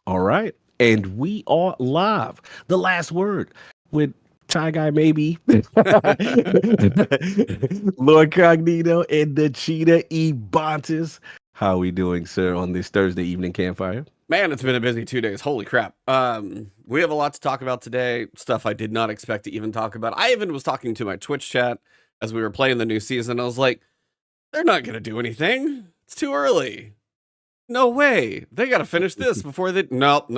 All right. And we are live. The last word with Chai Guy, maybe. LordCognito and the cheetah Ebontis. How are we doing, sir, on this Thursday evening campfire? Man, it's been a busy 2 days. Holy crap. We have a lot to talk about today. Stuff I did not expect to even talk about. I even was talking to my Twitch chat as we were playing the new season. I was like, they're not going to do anything. It's too early. No way. They got to finish this before they... Nope,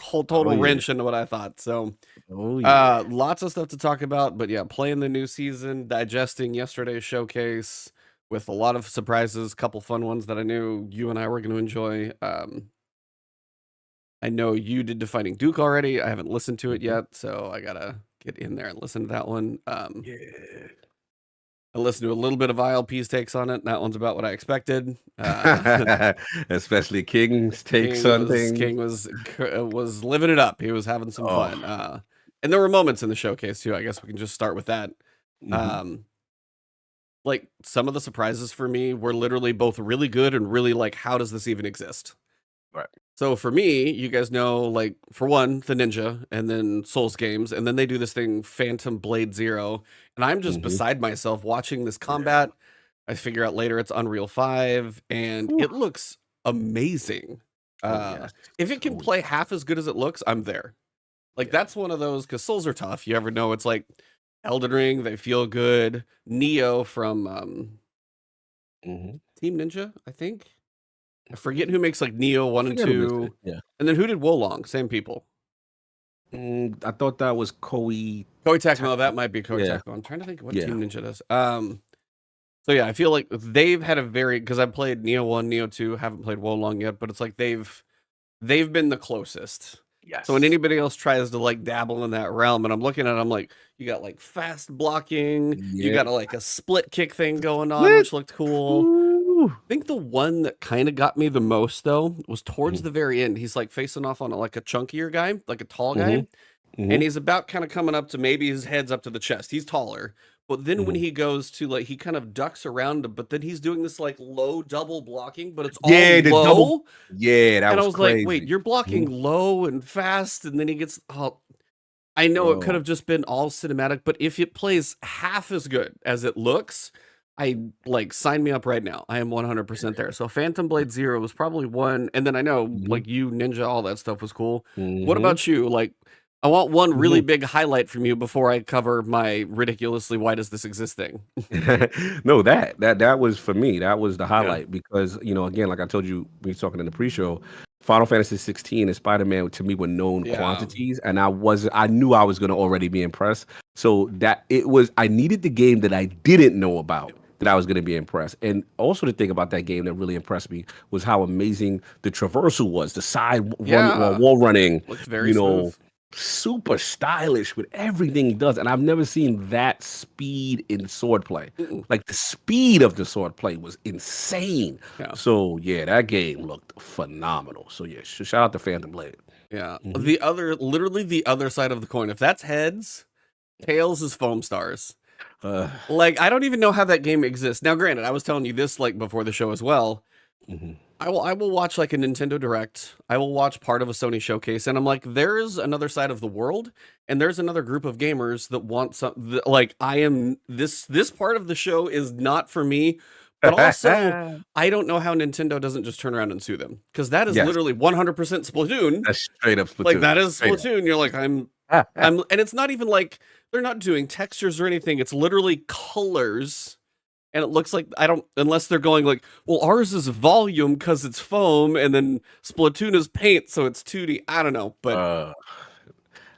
whole total wrench into what I thought. So, lots of stuff to talk about. But yeah, playing the new season, digesting yesterday's showcase with a lot of surprises, a couple fun ones that I knew you and I were going to enjoy. I know you did Defining Duke already. I haven't listened to it yet, so I got to get in there and listen to that one. Yeah. I listened to a little bit of ILP's takes on it. That one's about what I expected. Especially King's takes on things. King was living it up. He was having some fun. And there were moments in the showcase too. I guess we can just start with that. Like some of the surprises for me were literally both really good and really like, how does this even exist? Right. So for me, you guys know, like, for one, the Ninja, and then Souls games, and then they do this thing, Phantom Blade Zero, and I'm just beside myself watching this combat. I figure out later it's Unreal 5, and it looks amazing. If it can play half as good as it looks, I'm there. Like, that's one of those, because Souls are tough. You ever know, it's like Elden Ring, they feel good. Neo from Team Ninja, I think. I forget who makes like Neo 1 and 2. Yeah. And then who did Wolong? Same people. I thought that was Koei Tecmo. That might be Koei Tecmo. I'm trying to think what Team Ninja does. So yeah, I feel like they've had a very, because I've played Neo 1, Neo 2, haven't played Wolong yet, but it's like they've been the closest. Yes. So when anybody else tries to like dabble in that realm, and I'm looking at it, I'm like, you got like fast blocking, you got like a split kick thing going on, which looked cool. I think the one that kind of got me the most though was towards the very end. He's like facing off on like a chunkier guy, like a tall guy, and he's about kind of coming up to, maybe his head's up to the chest. He's taller, but then when he goes to like, he kind of ducks around him, but then he's doing this like low double blocking, but it's all low. That and was I was crazy. like, wait, you're blocking low and fast, and then he gets I know it could have just been all cinematic, but if it plays half as good as it looks, I like, sign me up right now. I am 100% there. So Phantom Blade Zero was probably one. And then I know like you, Ninja, all that stuff was cool. What about you? Like, I want one really big highlight from you before I cover my ridiculously why does this exist thing. No, that was for me. That was the highlight because, you know, again, like I told you, we were talking in the pre-show, Final Fantasy 16 and Spider-Man to me were known quantities, and I knew I was going to already be impressed. So that I needed the game that I didn't know about that I was going to be impressed. And also the thing about that game that really impressed me was how amazing the traversal was, the side wall running, looked very smooth. Super stylish with everything he does. And I've never seen that speed in swordplay. Like the speed of the swordplay was insane. So yeah, that game looked phenomenal. So yeah, shout out to Phantom Blade. Yeah. Literally the other side of the coin. If that's heads, tails is foam stars. Like, I don't even know how that game exists. Now, granted, I was telling you this like before the show as well. I will watch like a Nintendo Direct. I will watch part of a Sony showcase, and I'm like, there's another side of the world, and there's another group of gamers that want some. Like, I am this part of the show is not for me. But also, I don't know how Nintendo doesn't just turn around and sue them, because that is literally 100% Splatoon. That's straight up Splatoon. Like, that is Splatoon. You're like, I'm, and it's not even like they're not doing textures or anything. It's literally colors, and it looks like unless they're going like, well, ours is volume because it's foam, and then Splatoon is paint, so it's 2D. I don't know, but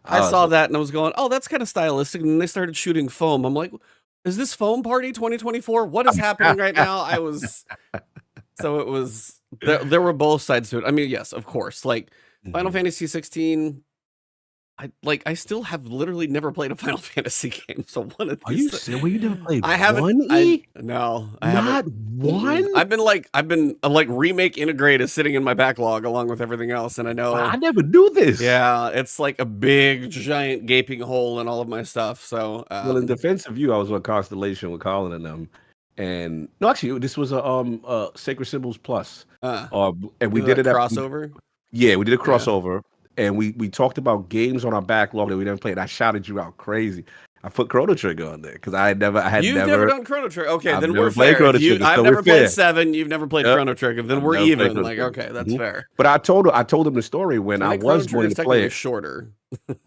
I saw that and I was going, oh, that's kind of stylistic. And then they started shooting foam. I'm like, is this Foam Party 2024? What is happening right now? So it was, there were both sides to it. I mean, yes, of course, like Final Fantasy 16, I still have literally never played a Final Fantasy game. So one of these. Are you serious? Well, you never played I haven't. No, I haven't. One? I've been like remake integrate is sitting in my backlog along with everything else, and I know I never do this. Yeah, it's like a big giant gaping hole in all of my stuff. So well, in defense of you, I was on Constellation with Colin and them, and no, actually, this was a Sacred Symbols Plus, and we did it crossover. Yeah, we did a crossover, and we talked about games on our backlog that we never played. I shouted you out crazy. I put Chrono Trigger on there because You've never done Chrono Trigger. Okay, I've then never we're played fair. Chrono Trigger, I've so never we're played fair. 7. You've never played Chrono Trigger. Then I've we're never played even. Chrono Like, Trigger. okay, that's fair. But I told them the story when I Chrono was Trigger going is to play technically it. shorter.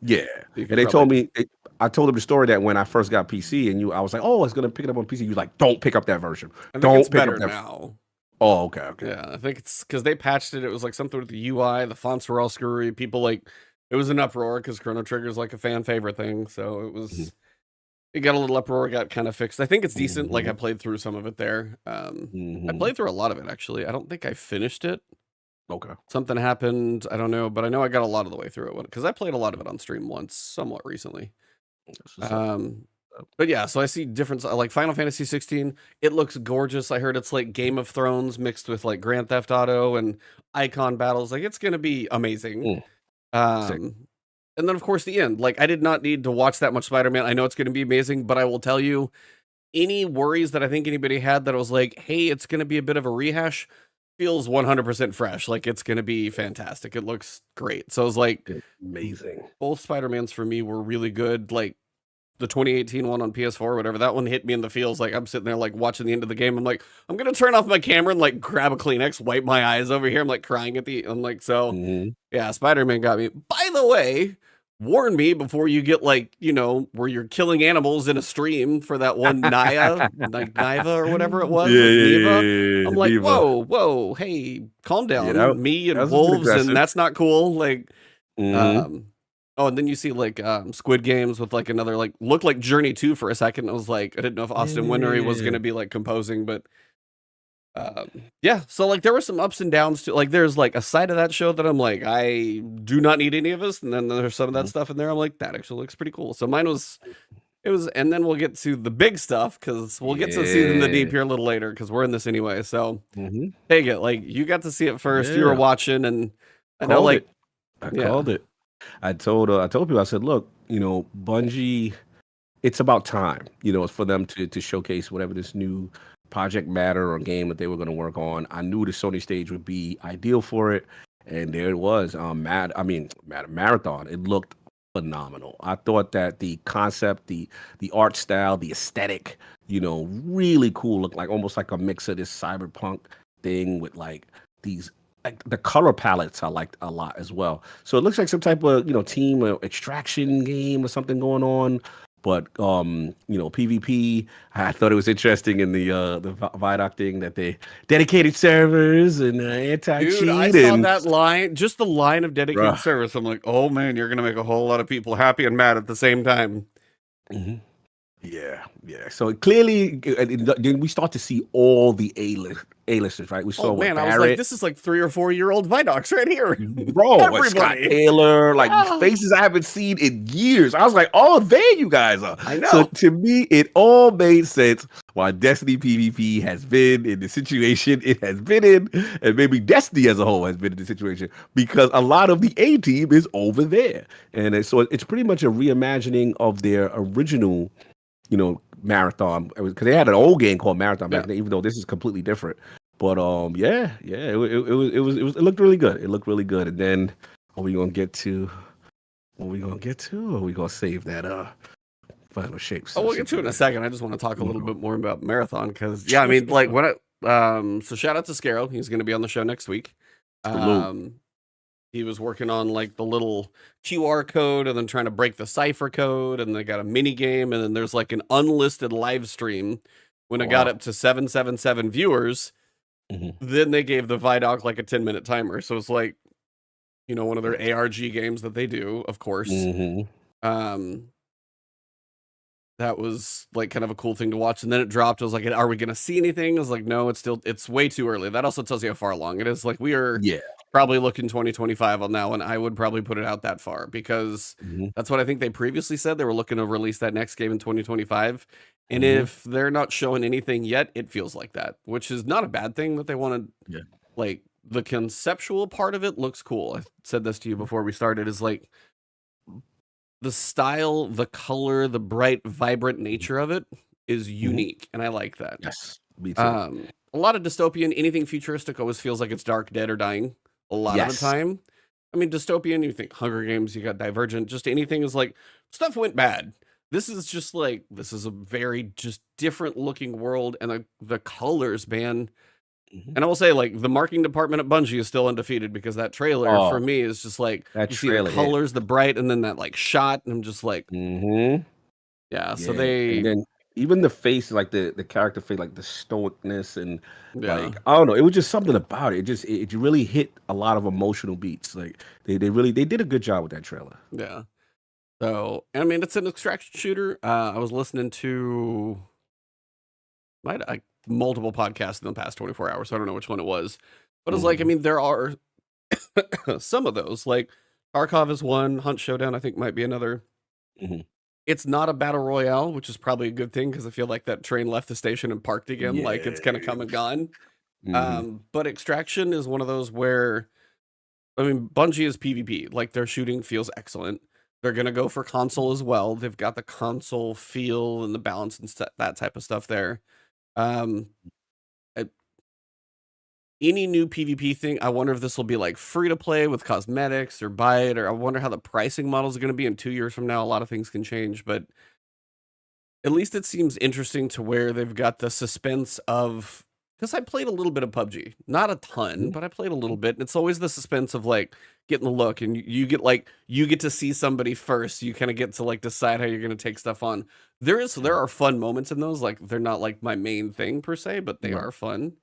Yeah, You and they could told probably- me I told them the story that when I first got PC and I was like, oh, it's gonna pick it up on PC. You was like, don't pick up that version. I think Don't it's pick better up that. now. Oh, okay. Yeah, I think it's because they patched it. It was like something with the UI. The fonts were all screwy. People it was an uproar because Chrono Trigger is like a fan favorite thing. So it was. It got a little uproar. Got kind of fixed. I think it's decent. Like I played through some of it there. I played through a lot of it actually. I don't think I finished it. Okay. Something happened. I don't know, but I know I got a lot of the way through it because I played a lot of it on stream once, somewhat recently. But yeah, so I see difference. Like Final Fantasy 16, it looks gorgeous. I heard it's like Game of Thrones mixed with like Grand Theft Auto and icon battles. Like it's gonna be amazing. And then of course the end. Like I did not need to watch that much Spider-Man. I know it's gonna be amazing, but I will tell you, any worries that I think anybody had that it was like, hey, it's gonna be a bit of a rehash, feels 100% fresh. Like it's gonna be fantastic. It looks great. So it was like amazing. Both Spider-Mans for me were really good. Like the 2018 one on PS4, whatever, that one hit me in the feels. Like I'm sitting there like watching the end of the game. I'm like, I'm gonna turn off my camera and like grab a Kleenex, wipe my eyes over here. I'm like crying I'm like, so yeah, Spider-Man got me. By the way, warn me before you get like, where you're killing animals in a stream for that one Niva or whatever it was. Yeah. I'm like, Neva. whoa, hey, calm down. Yeah, me and wolves, and that's not cool. Like, oh, and then you see like Squid Games with like another like looked like Journey 2 for a second. I was like, I didn't know if Austin Wintory was gonna be like composing, but yeah. So like there were some ups and downs too. Like there's like a side of that show that I'm like, I do not need any of this, and then there's some of that stuff in there. I'm like, that actually looks pretty cool. So mine was. It was, and then we'll get to the big stuff because we'll get to Season the Deep here a little later because we're in this anyway. So take it, like you got to see it first. You were watching, and I know, like I called it. I told people, I said, look, Bungie, it's about time, it's for them to showcase whatever this new project matter or game that they were going to work on. I knew the Sony stage would be ideal for it, and there it was. Marathon. It looked phenomenal. I thought that the concept, the art style, the aesthetic, really cool. Looked like almost like a mix of this cyberpunk thing with like these. Like the color palettes I liked a lot as well. So it looks like some type of team or extraction game or something going on. But PvP, I thought it was interesting in the Vidoc thing that they dedicated servers and anti-cheat. Dude, I saw that line, just the line of dedicated servers. I'm like, oh man, you're gonna make a whole lot of people happy and mad at the same time. Yeah. So clearly, then we start to see all the A-listers, right? We saw. Oh man, I was like, this is like 3 or 4 year old Vidocs right here, bro. Everybody. Scott Taylor, like faces I haven't seen in years. I was like, oh, there you guys are. I know. So to me, it all made sense why Destiny PvP has been in the situation it has been in, and maybe Destiny as a whole has been in the situation because a lot of the A team is over there, and so it's pretty much a reimagining of their original. Marathon, because they had an old game called Marathon back then, even though this is completely different. But it looked really good. It looked really good. And then are we gonna get to? Or are we gonna save that final shapes? Oh, we'll get to it in a second. I just want to talk a little bit more about Marathon because I mean, like so shout out to Scarrow. He's gonna be on the show next week. He was working on like the little QR code and then trying to break the cipher code. And they got a mini game. And then there's like an unlisted live stream when it got up to 777 viewers. Then they gave the Vidoc like a 10-minute timer. So it's like, one of their ARG games that they do, of course. That was like kind of a cool thing to watch. And then it dropped. I was like, are we going to see anything? I was like, no, it's way too early. That also tells you how far along it is. Like we are probably looking 2025 on that one. I would probably put it out that far because that's what I think they previously said. They were looking to release that next game in 2025. And if they're not showing anything yet, it feels like that, which is not a bad thing that they wanted. Like the conceptual part of it looks cool. I said this to you before we started is like, the style, the color, the bright, vibrant nature of it is unique, and I like that. Yes, me too. A lot of dystopian, anything futuristic always feels like it's dark, dead, or dying a lot of the time. I mean, dystopian, you think Hunger Games, you got Divergent, just anything is like, stuff went bad. This is just like, this is a very just different looking world, and the colors, man. And I will say, like, the marketing department at Bungie is still undefeated, because that trailer for me is just like, that you see the colors, the bright, and then that like shot, and I'm just like, yeah. So and then even the face, like the character face, like the stoicness, and like yeah. I don't know, it was just something about it. It really hit a lot of emotional beats. Like they did a good job with that trailer. Yeah. So I mean, it's an extraction shooter. I was listening to multiple podcasts in the past 24 hours. So I don't know which one it was, but it's like, I mean, there are some of those. Like Tarkov is one. Hunt Showdown, I think, might be another. It's not a battle royale, which is probably a good thing, because I feel like that train left the station and parked again. Like it's kind of come and gone. But Extraction is one of those where, I mean, Bungie is PvP. Like their shooting feels excellent. They're gonna go for console as well. They've got the console feel and the balance and that type of stuff there. Any new PvP thing, I wonder if this will be like free to play with cosmetics or buy it, or I wonder how the pricing models are going to be in 2 years from now. A lot of things can change, but at least it seems interesting to where they've got the suspense of, because I played a little bit of PUBG, not a ton, but I played a little bit. And it's always the suspense of like getting the look, and you get to see somebody first. You kind of get to like decide how you're going to take stuff on. There are fun moments in those. Like they're not like my main thing per se, but they are fun.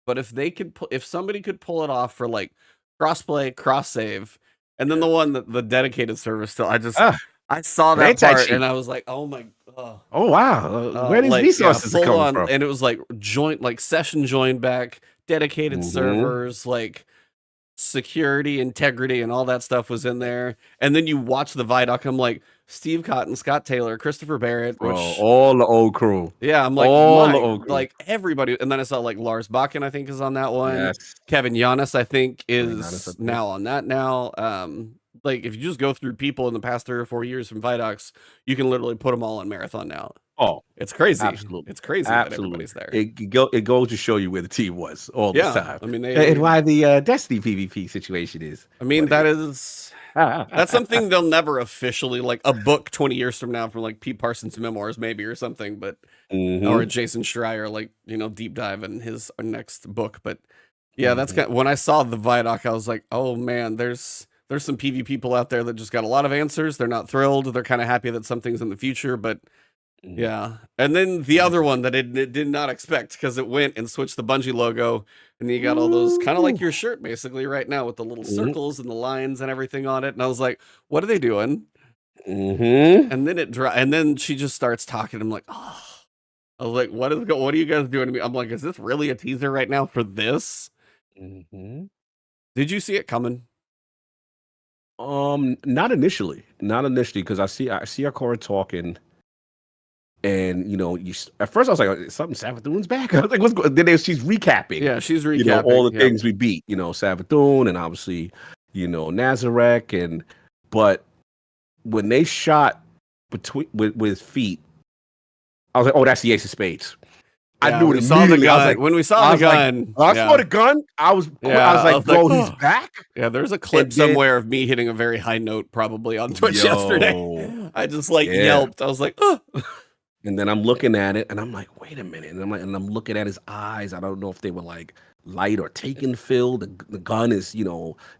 But if somebody could pull it off for like crossplay, cross save, and then the one that the dedicated service still, I saw that part and I was like, oh my, oh wow, where these resources come from? And it was like session join back, dedicated servers, like security, integrity, and all that stuff was in there. And then you watch the Vidoc, I'm like, Steve Cotton, Scott Taylor, Christopher Barrett, all the old crew. Yeah, I'm like, all the old crew. Like everybody. And then I saw like Lars Bakken, I think, is on that one. Yes. Kevin Giannis, I think, is now on that now. Like if you just go through people in the past 3 or 4 years from Vidocs, you can literally put them all on Marathon now. Oh, it's crazy. Absolutely. It's crazy that everybody's there. It goes to show you where the team was all the time. I mean, and why the Destiny PvP situation is. I mean, that's something they'll never officially, like a book 20 years from now from like Pete Parsons' memoirs maybe or something, but or Jason Schreier, like, deep dive in his next book. But yeah, that's kind of, when I saw the Vidoc, I was like, oh man, there's some PvP people out there that just got a lot of answers. They're not thrilled. They're kind of happy that something's in the future, but yeah. And then the other one that it did not expect, because it went and switched the Bungie logo, and you got all those kind of like your shirt basically right now with the little circles and the lines and everything on it. And I was like, what are they doing? And then and then she just starts talking. I'm like, oh, I was like, what are you guys doing to me? I'm like, is this really a teaser right now for this? Did you see it coming? Not initially, because I see Akora talking. And at first I was like, something Savathun's back. I was like, what's going? Then she's recapping. Yeah, she's recapping. All the things we beat. Savathun, and obviously, Nazarek, but when they shot with feet, I was like, oh, that's the Ace of Spades. I knew it immediately. I was like, when we saw the gun, I saw the gun. I was like, bro, he's back. Yeah, there's a clip somewhere of me hitting a very high note, probably on Twitch yesterday. I just yelped. I was like, oh. And then I'm looking at it, and I'm like, wait a minute. And I'm looking at his eyes. I don't know if they were like light or taken fill. The gun is,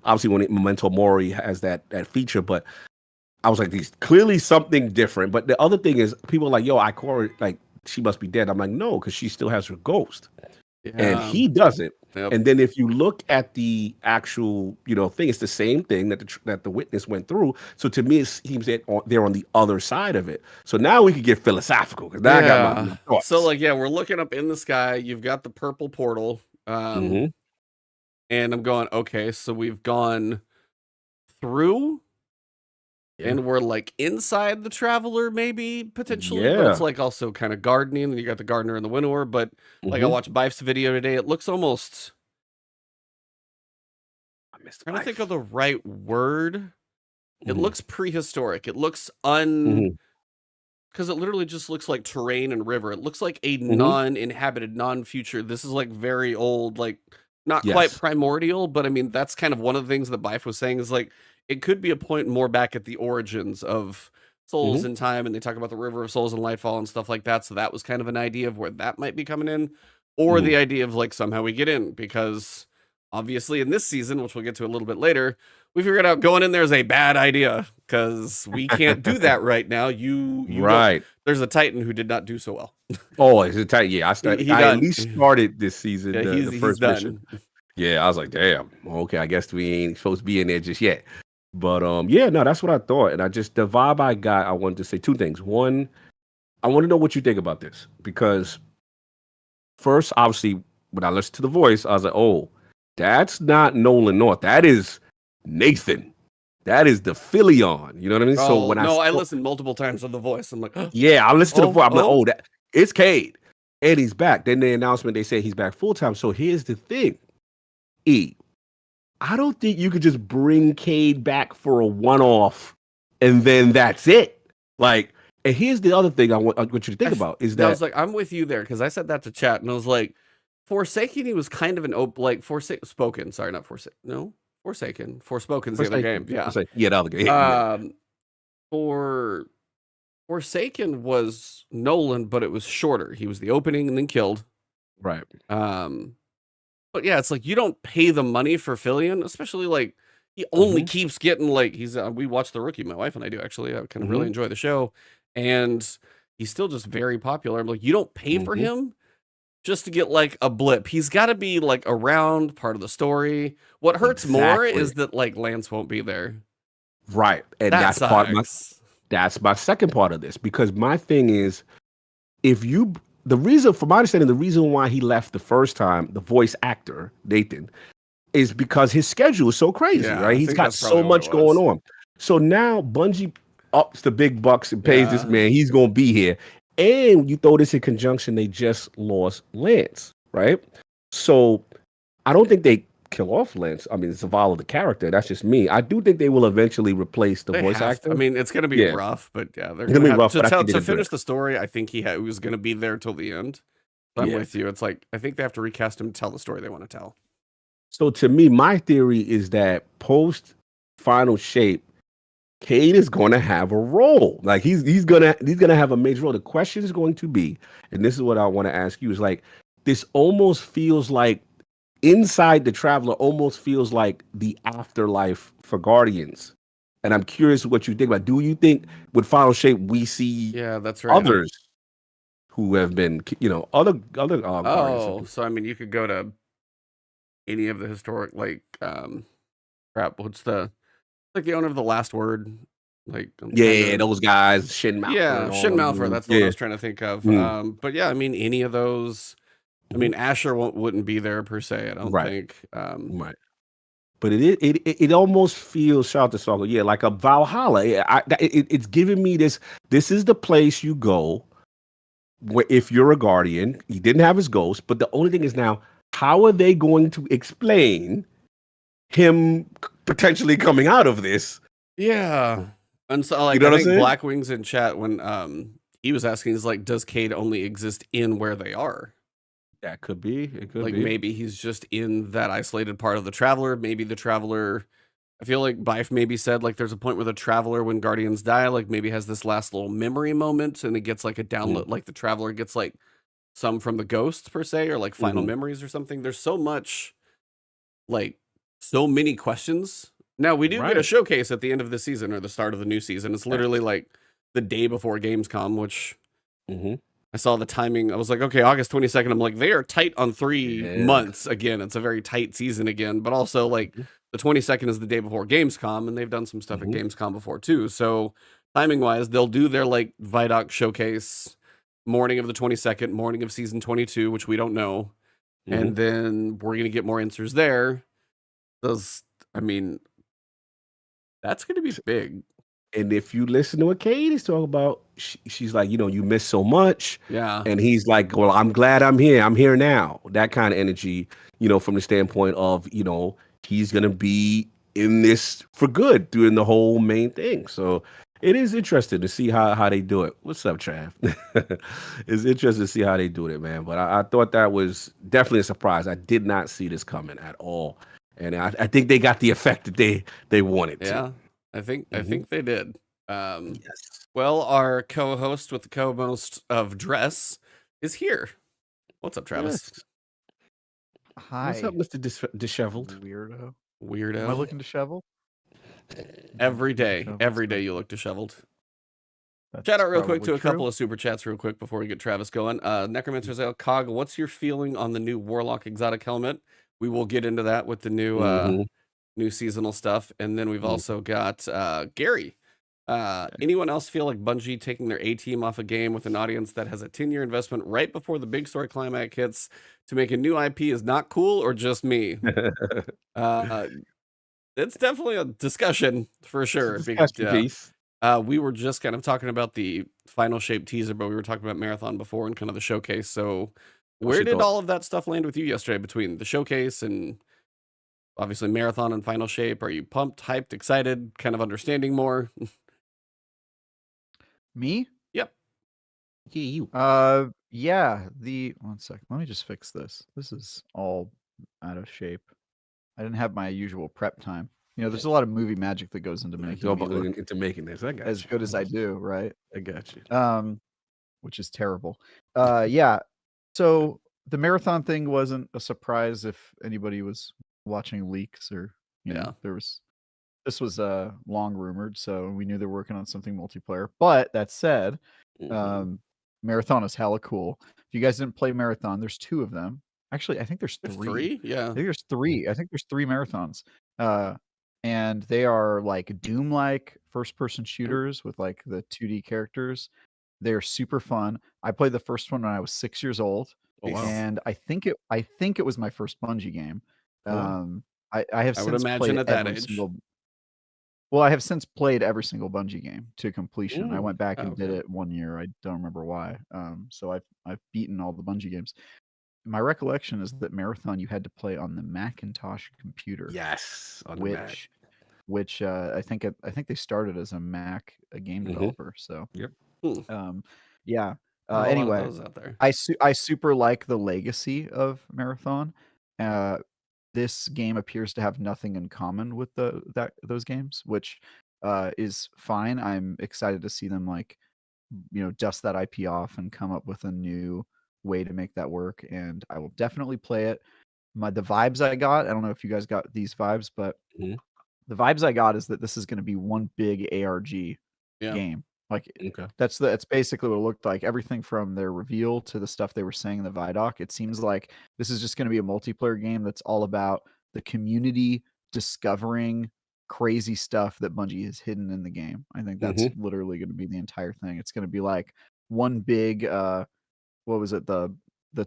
obviously when Memento Mori has that feature, but I was like, there's clearly something different. But the other thing is, people are like, yo, Ikora, like, she must be dead. I'm like, no, because she still has her ghost. And he doesn't. Yep. And then if you look at the actual, thing, it's the same thing that the witness went through. So to me, it seems that they're on the other side of it. So now we could get philosophical, because now I got my thoughts. So we're looking up in the sky. You've got the purple portal, and I'm going, okay, so we've gone through. And we're like inside the Traveler, maybe potentially, but it's like also kind of gardening. And you got the Gardener and the Winnower, but like I watched Bife's video today, it looks almost. I'm trying to think of the right word. It looks prehistoric. It looks because it literally just looks like terrain and river. It looks like a non-inhabited, non-future. This is like very old, like not quite primordial, but I mean, that's kind of one of the things that Bife was saying is like, it could be a point more back at the origins of Souls in Time, and they talk about the River of Souls and Nightfall and stuff like that. So that was kind of an idea of where that might be coming in, or the idea of like somehow we get in, because obviously in this season, which we'll get to a little bit later, we figured out going in there is a bad idea because we can't do that right now. You right. There's a Titan who did not do so well. Oh, it's a Titan. Yeah, I at least started this season. Yeah, the first mission. Yeah, I was like, damn. Okay, I guess we ain't supposed to be in there just yet. But yeah, no, that's what I thought. And the vibe I got, I wanted to say two things. One, I want to know what you think about this. Because first, obviously, when I listened to the voice, I was like, oh, that's not Nolan North. That is Nathan. That is the Philion. You know what I mean? Oh, so when I listened multiple times to the voice. I'm like, yeah, I listened to the voice. I'm like, oh, it's Cade. And he's back. Then the announcement, they say he's back full time. So here's the thing. I don't think you could just bring Cade back for a one-off and then that's it. Like, and here's the other thing I want you to think about is that I was like, I'm with you there because I said that to chat and I was like, Forsaken, he was kind of an Forspoken's the other game. Yeah, the other game. Forsaken was Nolan, but it was shorter. He was the opening and then killed. Right. But yeah, it's like you don't pay the money for Philion, especially like he only keeps getting like we watched The Rookie, my wife and I do actually. I kind of really enjoy the show, and he's still just very popular. I'm like, you don't pay for him just to get like a blip. He's got to be like around part of the story. What hurts more is that like Lance won't be there. Right, and that's my second part of this, because my thing is, the reason, from my understanding, the reason why he left the first time, the voice actor, Nathan, is because his schedule is so crazy, right? He's got so much going on. So now Bungie ups the big bucks and pays this man. He's going to be here. And you throw this in conjunction, they just lost Lance, right? So I don't think they kill off Lance. I mean, it's a vol of the character. That's just me. I do think they will eventually replace the voice actor. I mean, it's going to be rough, but yeah, they're going to be rough. To finish the story, I think he was going to be there till the end. But I'm with you. It's like, I think they have to recast him to tell the story they want to tell. So to me, my theory is that post Final Shape, Cade is going to have a role. Like he's gonna have a major role. The question is going to be, and this is what I want to ask you, is like, this almost feels like Inside the Traveler almost feels like the afterlife for Guardians. And I'm curious what you think about. Do you think with Final Shape we see that's right. others who have been, other Guardians? So I mean, you could go to any of the historic, like, what's the owner of the Last Word? Like, those guys, Shin Malphur. Yeah, Shin Malphur. That's the one I was trying to think of. But yeah, I mean, any of those. I mean, Asher wouldn't be there per se. I don't think. Right. But it almost feels, shout out to Saga, like a Valhalla. It's giving me this. This is the place you go if you're a Guardian. He didn't have his ghost, but the only thing is now, how are they going to explain him potentially coming out of this? Yeah. And so, like, I think Blackwings in chat, when he was asking, he's like, does Cade only exist in where they are? That could be. It could be. Like, maybe he's just in that isolated part of the Traveler. Maybe the Traveler, I feel like Bife maybe said, like, there's a point where the Traveler, when Guardians die, like, maybe has this last little memory moment, and it gets, like, a download, like, the Traveler gets, like, some from the ghosts, per se, or, like, final memories or something. There's so much, like, so many questions. Now, we do get a showcase at the end of the season, or the start of the new season. It's literally, like, the day before Gamescom, which... I saw the timing. I was like, okay, August 22nd. I'm like, they are tight on 3 months again. It's a very tight season again. But also, like, the 22nd is the day before Gamescom, and they've done some stuff at Gamescom before, too. So, timing-wise, they'll do their, like, Vidoc showcase morning of the 22nd, morning of Season 22, which we don't know. And then we're going to get more answers there. I mean, that's going to be big. And if you listen to what Cade is talking about, she's like, you miss so much. Yeah. And he's like, well, I'm glad I'm here. I'm here now. That kind of energy, from the standpoint of, he's going to be in this for good doing the whole main thing. So, It is interesting to see how they do it. What's up, Trav? It's interesting to see how they do it, man. But I thought that was definitely a surprise. I did not see this coming at all, and I think they got the effect that they wanted to. Yeah, I think they did. Yes. Well, our co-host with the co-most of dress is here. What's up, Travis? Yes. Hi. What's up, Mr. Disheveled? Weirdo. Weirdo. Am I looking disheveled? Every day you look disheveled. Shout out real quick to a couple of super chats real quick before we get Travis going. Necromancer's Cog, what's your feeling on the new Warlock exotic helmet? We will get into that with the new new seasonal stuff. And then we've also got Gary. Anyone else feel like Bungie taking their A-team off a game with an audience that has a 10-year investment right before the big story climax hits to make a new IP is not cool, or just me? It's definitely a discussion for sure. We were just kind of talking about the final shape teaser, but we were talking about Marathon before and kind of the showcase. So where did all of that stuff land with you yesterday between the showcase and obviously Marathon and final shape? Are you pumped, hyped, excited, kind of understanding more? Me? Yep. Yeah, you. Yeah, one second. Let me just fix this. This is all out of shape. I didn't have my usual prep time. You know, there's a lot of movie magic that goes into making this. I got as good as I do, right? I got you. Which is terrible. Yeah. So the Marathon thing wasn't a surprise if anybody was watching leaks or you know, this was long rumored, so we knew they're working on something multiplayer. But that said, Marathon is hella cool. If you guys didn't play Marathon, there's 2 of them. Actually, I think there's 3. Yeah. I think there's 3. I think there's 3 Marathons. And they are like Doom-like first-person shooters with like the 2D characters. They're super fun. I played the first one when I was 6 years old. Oh, wow. And I think it was my first Bungie game. I have I would since imagine played at that every age. Well, I have since played every single Bungie game to completion. I went back and okay. did it one year. I don't remember why. So I've beaten all the Bungie games. My recollection is that Marathon you had to play on the Macintosh computer. Yes, on the Mac. Which I think they started as a Mac game developer. So yep. Yeah. A lot of Anyway, those out there. I super like the legacy of Marathon. This game appears to have nothing in common with those games, which is fine. I'm excited to see them like, you know, dust that IP off and come up with a new way to make that work. And I will definitely play it. The vibes I got, I don't know if you guys got these vibes, but the vibes I got is that this is going to be one big ARG game. Like that's basically what it looked like. Everything from their reveal to the stuff they were saying in the Vidoc. It seems like this is just going to be a multiplayer game that's all about the community discovering crazy stuff that Bungie has hidden in the game. I think that's literally going to be the entire thing. It's going to be like one big what was it, the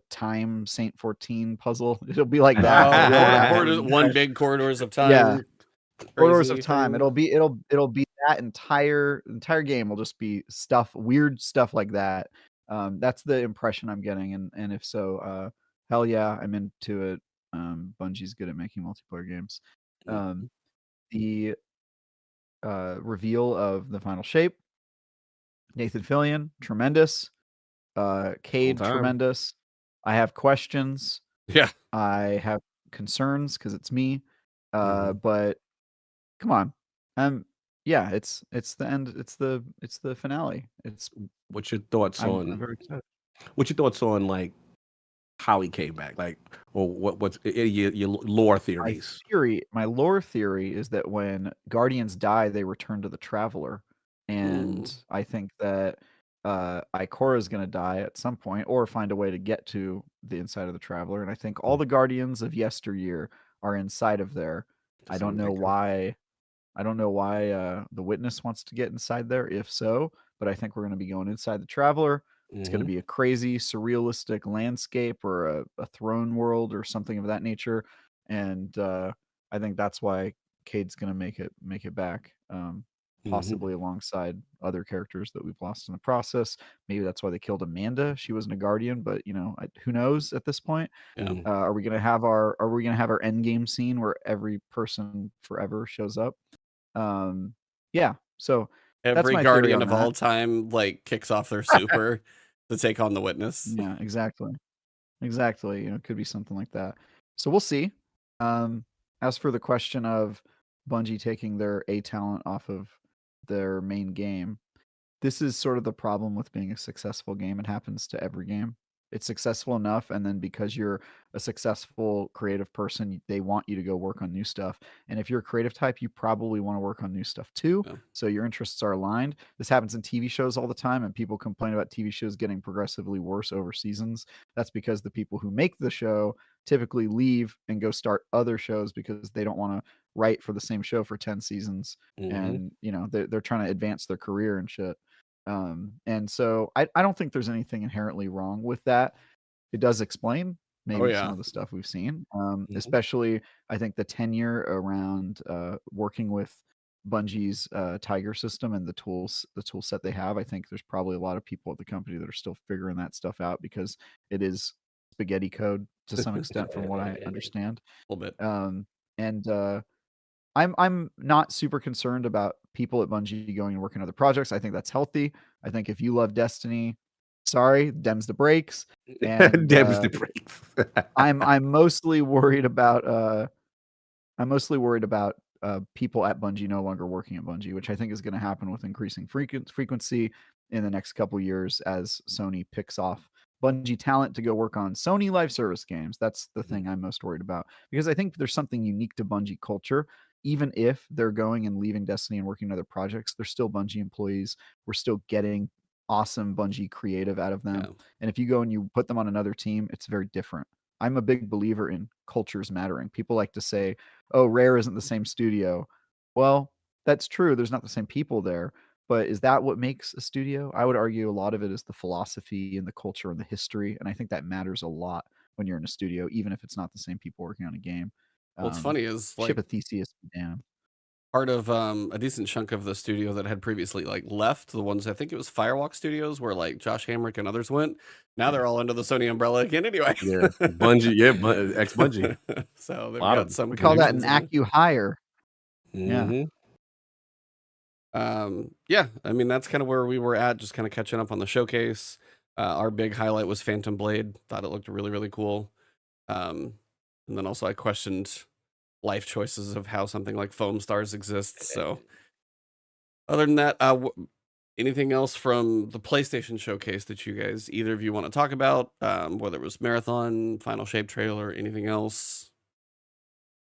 Time Saint 14 puzzle? It'll be like that. One big Corridors of Time. Yeah. Corridors of Time. It'll be that entire game will just be weird stuff like that. That's the impression I'm getting, and if so, hell yeah, I'm into it. Bungie's good at making multiplayer games. The reveal of the final shape, Nathan Fillion, tremendous. Cade, tremendous. I have questions. Yeah. I have concerns because it's me. But come on. Yeah, it's the end. It's the finale. What's your thoughts on? I'm very excited. What's your thoughts on like how he came back? Like, or what's your lore theories? My lore theory is that when Guardians die, they return to the Traveler, and I think that Ikora is going to die at some point, or find a way to get to the inside of the Traveler. And I think all the Guardians of yesteryear are inside of there. I don't know why. The Witness wants to get inside there, if so, but I think we're going to be going inside the Traveler. It's going to be a crazy, surrealistic landscape or a throne world or something of that nature. And I think that's why Cade's going to make it back, possibly alongside other characters that we've lost in the process. Maybe that's why they killed Amanda. She wasn't a Guardian, but you know, who knows at this point? Are we going to have our end game scene where every person forever shows up? Yeah. So Every my Guardian theory of on all that. time like kicks off their super to take on the Witness. Yeah, exactly. Exactly. You know, it could be something like that. So we'll see. As for the question of Bungie taking their A talent off of their main game, this is sort of the problem with being a successful game. It happens to every game. It's successful enough, and then because you're a successful creative person, they want you to go work on new stuff. And if you're a creative type, you probably want to work on new stuff too. Yeah. So your interests are aligned. This happens in TV shows all the time, and people complain about TV shows getting progressively worse over seasons. That's because the people who make the show typically leave and go start other shows because they don't want to write for the same show for 10 seasons. And you know, they're trying to advance their career and shit. And so I don't think there's anything inherently wrong with that. It does explain maybe some of the stuff we've seen. Especially I think the tenure around working with Bungie's Tiger system and the tool set they have. I think there's probably a lot of people at the company that are still figuring that stuff out because it is spaghetti code to some extent from what I understand. A little bit. And I'm not super concerned about people at Bungie going and working on other projects. I think that's healthy. I think if you love Destiny, sorry, Dems the breaks. And Dems the breaks. I'm mostly worried about people at Bungie no longer working at Bungie, which I think is going to happen with increasing frequency in the next couple years as Sony picks off Bungie talent to go work on Sony live service games. That's the thing I'm most worried about, because I think there's something unique to Bungie culture. Even if they're going and leaving Destiny and working on other projects, they're still Bungie employees. We're still getting awesome Bungie creative out of them. Yeah. And if you go and you put them on another team, it's very different. I'm a big believer in cultures mattering. People like to say, oh, Rare isn't the same studio. Well, that's true. There's not the same people there. But is that what makes a studio? I would argue a lot of it is the philosophy and the culture and the history. And I think that matters a lot when you're in a studio, even if it's not the same people working on a game. What's funny is like ship a Theseus down. Part of a decent chunk of the studio that had previously like left, the ones I think it was Firewalk Studios where like Josh Hamrick and others went. Now they're all under the Sony umbrella again anyway. Yeah, Bungie, ex Bungie. So they've got some. We call that an acqui-hire. Yeah. Yeah, I mean that's kind of where we were at, just kind of catching up on the showcase. Our big highlight was Phantom Blade. Thought it looked really, really cool. And then also I questioned life choices of how something like Foam Stars exists. So other than that, anything else from the PlayStation showcase that you guys, either of you want to talk about, whether it was Marathon, Final Shape trailer, anything else?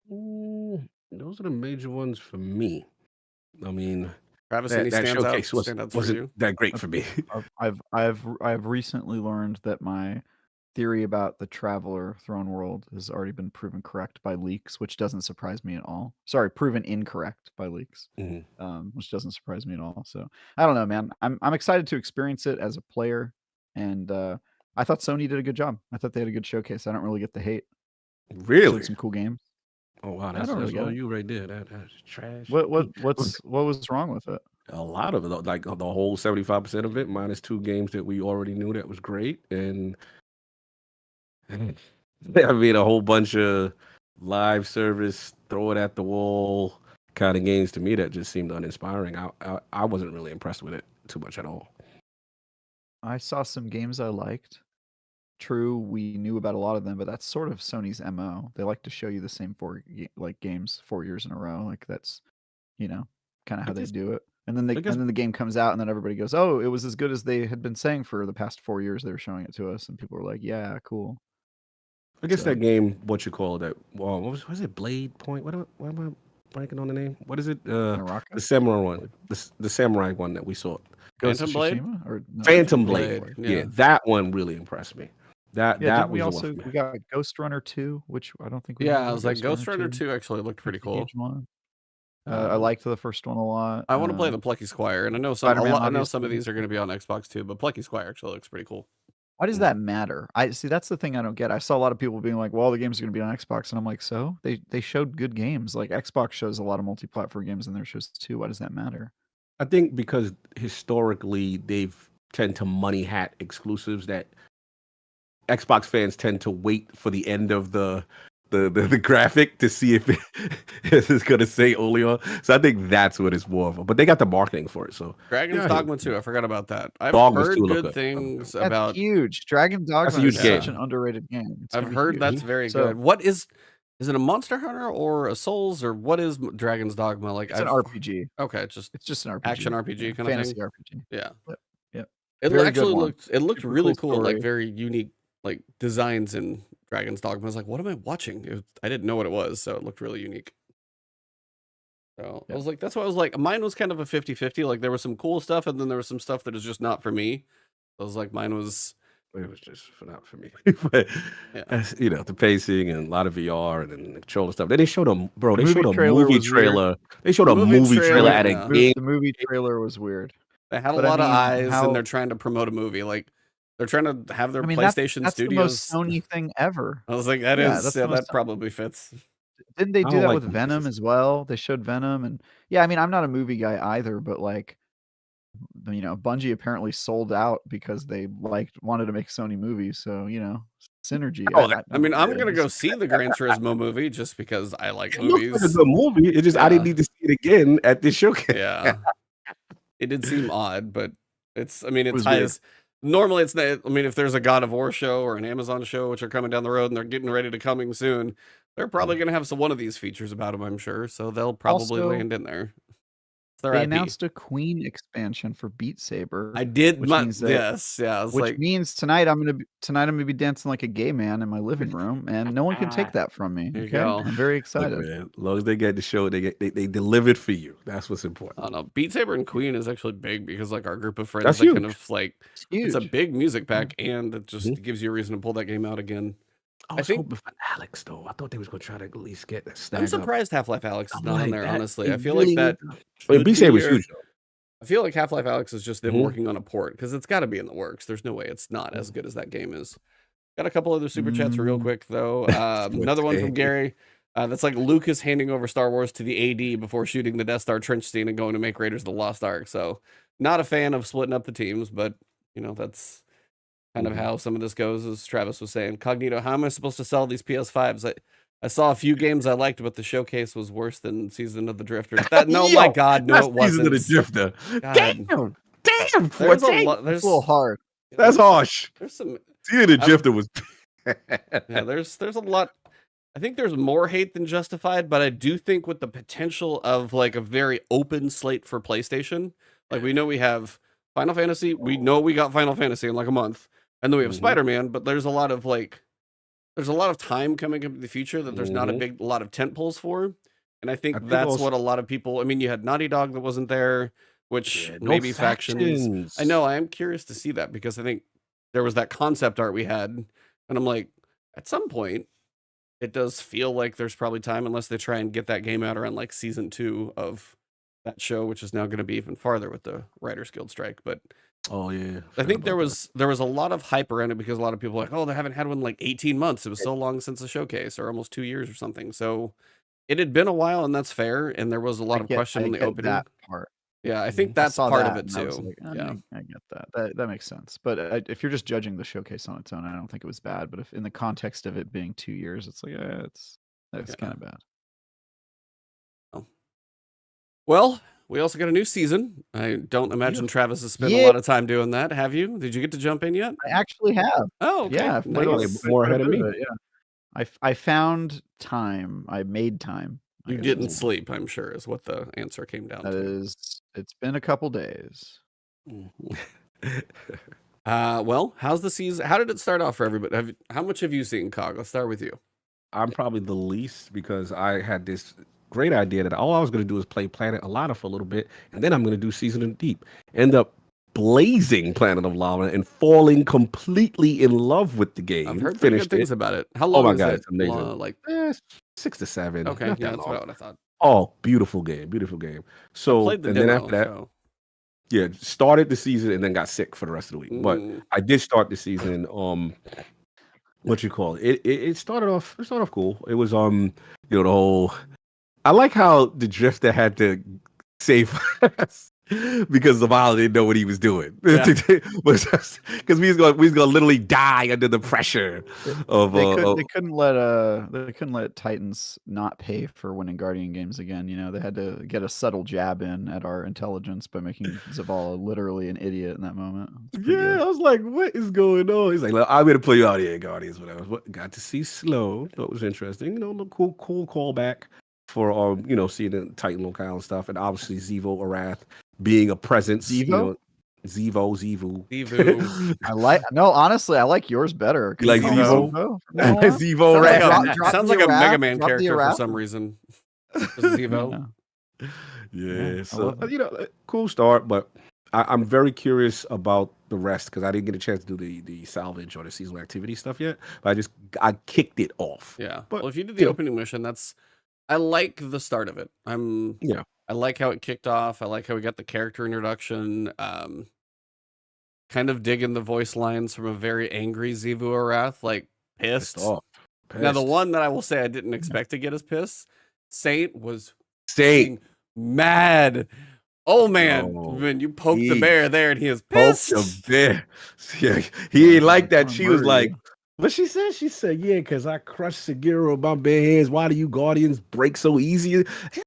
Those are the major ones for me. I mean, Travis, any that showcase standouts for you? that great for me. I've recently learned that my theory about the Traveler Throne World has already been proven correct by leaks, which doesn't surprise me at all. Sorry, proven incorrect by leaks, which doesn't surprise me at all. So I don't know, man. I'm excited to experience it as a player, and I thought Sony did a good job. I thought they had a good showcase. I don't really get the hate. Really, some cool games. Oh wow, that's all you right there. That's trash. What was wrong with it? A lot of it, like the whole 75% of it, minus 2 games that we already knew that was great, and I mean a whole bunch of live service, throw it at the wall kind of games to me that just seemed uninspiring. I wasn't really impressed with it too much at all. I saw some games I liked. True, we knew about a lot of them, but that's sort of Sony's MO. They like to show you the same games 4 years in a row. Like that's, kind of how they do it. And then the game comes out, and then everybody goes, "Oh, it was as good as they had been saying for the past 4 years." They were showing it to us, and people were like, "Yeah, cool." I guess that game, what you call that? Well, what was it? Blade Point? What am I blanking on the name? What is it? The samurai one, the samurai one that we saw. Phantom Blade or no, Phantom Blade. Yeah, that one really impressed me. That we got Ghost Runner 2, which I don't think we I was like Ghost Runner 2 actually looked pretty cool. I liked the first one a lot. I want to play the Plucky Squire, and I know some of these are going to be on Xbox too, but Plucky Squire actually looks pretty cool. Why does that matter? I see. That's the thing I don't get. I saw a lot of people being like, "Well, the games are going to be on Xbox," and I'm like, "So they showed good games. Like Xbox shows a lot of multi-platform games in their shows too. Why does that matter?" I think because historically they've tend to money hat exclusives that Xbox fans tend to wait for the end of the the graphic to see if it's going to say Oleon. So I think that's what it's more of. But they got the marketing for it. So Dragon's yeah, Dogma 2. I forgot about that. I've Dogma's heard too, look good up. things That's about. huge. Dragon That's a Dogma huge is game. such an underrated game. It's I've gonna be heard huge. that's very So- good. What is it a Monster Hunter or a Souls or what is Dragon's Dogma? Like It's an RPG. Okay, It's just an RPG. action RPG yeah, kind of fantasy thing. RPG. Yeah. Yep. It Very good actually one. looked Super really cool cool, like story. very unique like designs in Dragon's Dogma. I was like, what am I watching? I didn't know what it was, so it looked really unique. So I was like, that's why I was like, mine was kind of a 50-50. Like there was some cool stuff, and then there was some stuff that is just not for me. I was like, mine was. It was just not for me. But you know, the pacing and a lot of VR and then the controller stuff. Then they showed a The movie trailer movie was trailer. They showed The a movie movie trailer trailer, at yeah. a game. The movie trailer was weird. They had a But I lot of mean, eyes, how- and they're trying to promote a movie. Like they're trying to have their I mean, PlayStation that's Studios. the most Sony thing ever. I was like, that Yeah, is that's the most that probably fits. Didn't they I do don't that like with movies. Venom as well? They showed Venom, and yeah, I mean, I'm not a movie guy either, but like, you know, Bungie apparently sold out because they wanted to make Sony movies. So you know, synergy. Oh, I mean, I'm gonna go see the Gran Turismo movie just because I like It looks like a movies. good movie. It just I didn't need to see it again at this showcase. Yeah, it did seem odd, but it's. I mean, it was weird. ties. Normally, it's not. I mean, if there's a God of War show or an Amazon show, which are coming down the road and they're getting ready to coming soon, they're probably gonna have one of these features about them. I'm sure, so they'll probably Also, land in there. It's their They IP. announced a Queen expansion for Beat Saber. I did. which means that- Yes, yeah. It's Which like means tonight I'm gonna be dancing like a gay man in my living room, and no one can take that from me. There you Okay, go. I'm very Look, excited. man, as long as they get the show, they delivered for you. That's what's important. I don't know. Beat Saber and Queen is actually big because like our group of friends That's that kind huge. of like It's huge. it's a big music pack and it just gives you a reason to pull that game out again. I was think- hoping for Alex though. I thought they was gonna try to at least get that. I'm snag up. surprised Half-Life Alex is I'm not on like, there, that- honestly. it I feel really like that is- I mean, should Beat Saber's be- huge though. I feel like Half-Life Alex is just them Mhm. working on a port because it's got to be in the works. There's no way it's not as good as that game is. Got a couple other super chats real quick though. Another one from Gary. That's like Lucas handing over Star Wars to the AD before shooting the Death Star trench scene and going to make Raiders of the Lost Ark. So not a fan of splitting up the teams, but you know, that's kind of how some of this goes, as Travis was saying. Cognito, how am I supposed to sell these PS5s? I saw a few games I liked, but the showcase was worse than Season of the Drifter. No, Yo, my God, no, That's it wasn't. Season of the Drifter. God. Damn, There's 14. It's a little hard. That's harsh. There's some. Season of the Drifter was. Yeah, there's a lot. I think there's more hate than justified, but I do think with the potential of like a very open slate for PlayStation, like we know we have Final Fantasy, we know we got Final Fantasy in like a month, and then we have Spider-Man, but there's a lot of time coming up in the future that there's not a lot of tent poles for, and I think that's what a lot of people. I mean, you had Naughty Dog that wasn't there, which No maybe factions. I know. I am curious to see that because I think there was that concept art we had, and I'm like, at some point, it does feel like there's probably time, unless they try and get that game out around like season 2 of that show, which is now going to be even farther with the Writers Guild strike. But Oh yeah, I think there was a lot of hype around it because a lot of people were like, oh, they haven't had one in like 18 months. It was so long since the showcase, or almost 2 years or something. So it had been a while, and that's fair. And there was a lot of question on the opening. That part. Yeah, I think I that's saw part that of it and I was too. like, Yeah. I get that. That makes sense. But if you're just judging the showcase on its own, I don't think it was bad. But if in the context of it being 2 years, it's like that's kind of bad. Well, we also got a new season. I don't imagine Travis has spent a Yeah. lot of time doing that. Have you? Did you get to jump in yet? I actually have. Oh, okay. Yeah, I've played Nice. quite more a ahead of bit me. it, yeah. I found time. I made time. I You guess didn't is- sleep, I'm sure, is what the answer came down That to. is. It's been a couple days. Well, how's the season? How did it start off for everybody? How much have you seen, Cog? Let's start with you. I'm probably the least because I had this great idea that all I was going to do is play Planet of Lana for a little bit, and then I'm going to do Season of the Deep. End up blazing Planet of Lana and falling completely in love with the game. I've heard pretty good Finished things it. about it. How long my is God, it? it's amazing. Like 6 to 7. okay, not yeah, that that's long. what I thought. Oh, beautiful game, beautiful game. So Played the and demo, then after that, so. yeah, started the season and then got sick for the rest of the week. But I did start the season. What you call it? It started off. It started off cool. It was you know, the whole. I like how the drifter had to save us. because Zavala didn't know what he was doing. Yeah. Because we was gonna literally die under the pressure of. They couldn't let Titans not pay for winning Guardian games again. You know, they had to get a subtle jab in at our intelligence by making Zavala literally an idiot in that moment. Yeah, I was like, what is going on? He's like, look, I'm gonna play you out here, Guardians. Whatever. Got to see Slow. Thought it was interesting. You know, a cool callback for seeing the Titan locale and stuff, and obviously Zevo Arath being a presence. Zevo? Zevo. Honestly, I like yours better. You like Zevo? Zevo Arath. Sounds like a Mega Man character for some reason. Zevo. Yeah, so cool start, but I'm very curious about the rest because I didn't get a chance to do the salvage or the seasonal activity stuff yet. But I kicked it off. Yeah. But if you did the opening mission, I like the start of it. I like how it kicked off. I like how we got the character introduction. Kind of digging the voice lines from a very angry Zevo Arath, like pissed. Now the one that I will say I didn't expect to get as pissed, Saint was mad. Oh man, when you poke the bear there and he is pissed. Poked the bear. Yeah, he ain't like that. She was like, what she said? She said, yeah, because I crushed Seguro with my bare hands. Why do you Guardians break so easy? He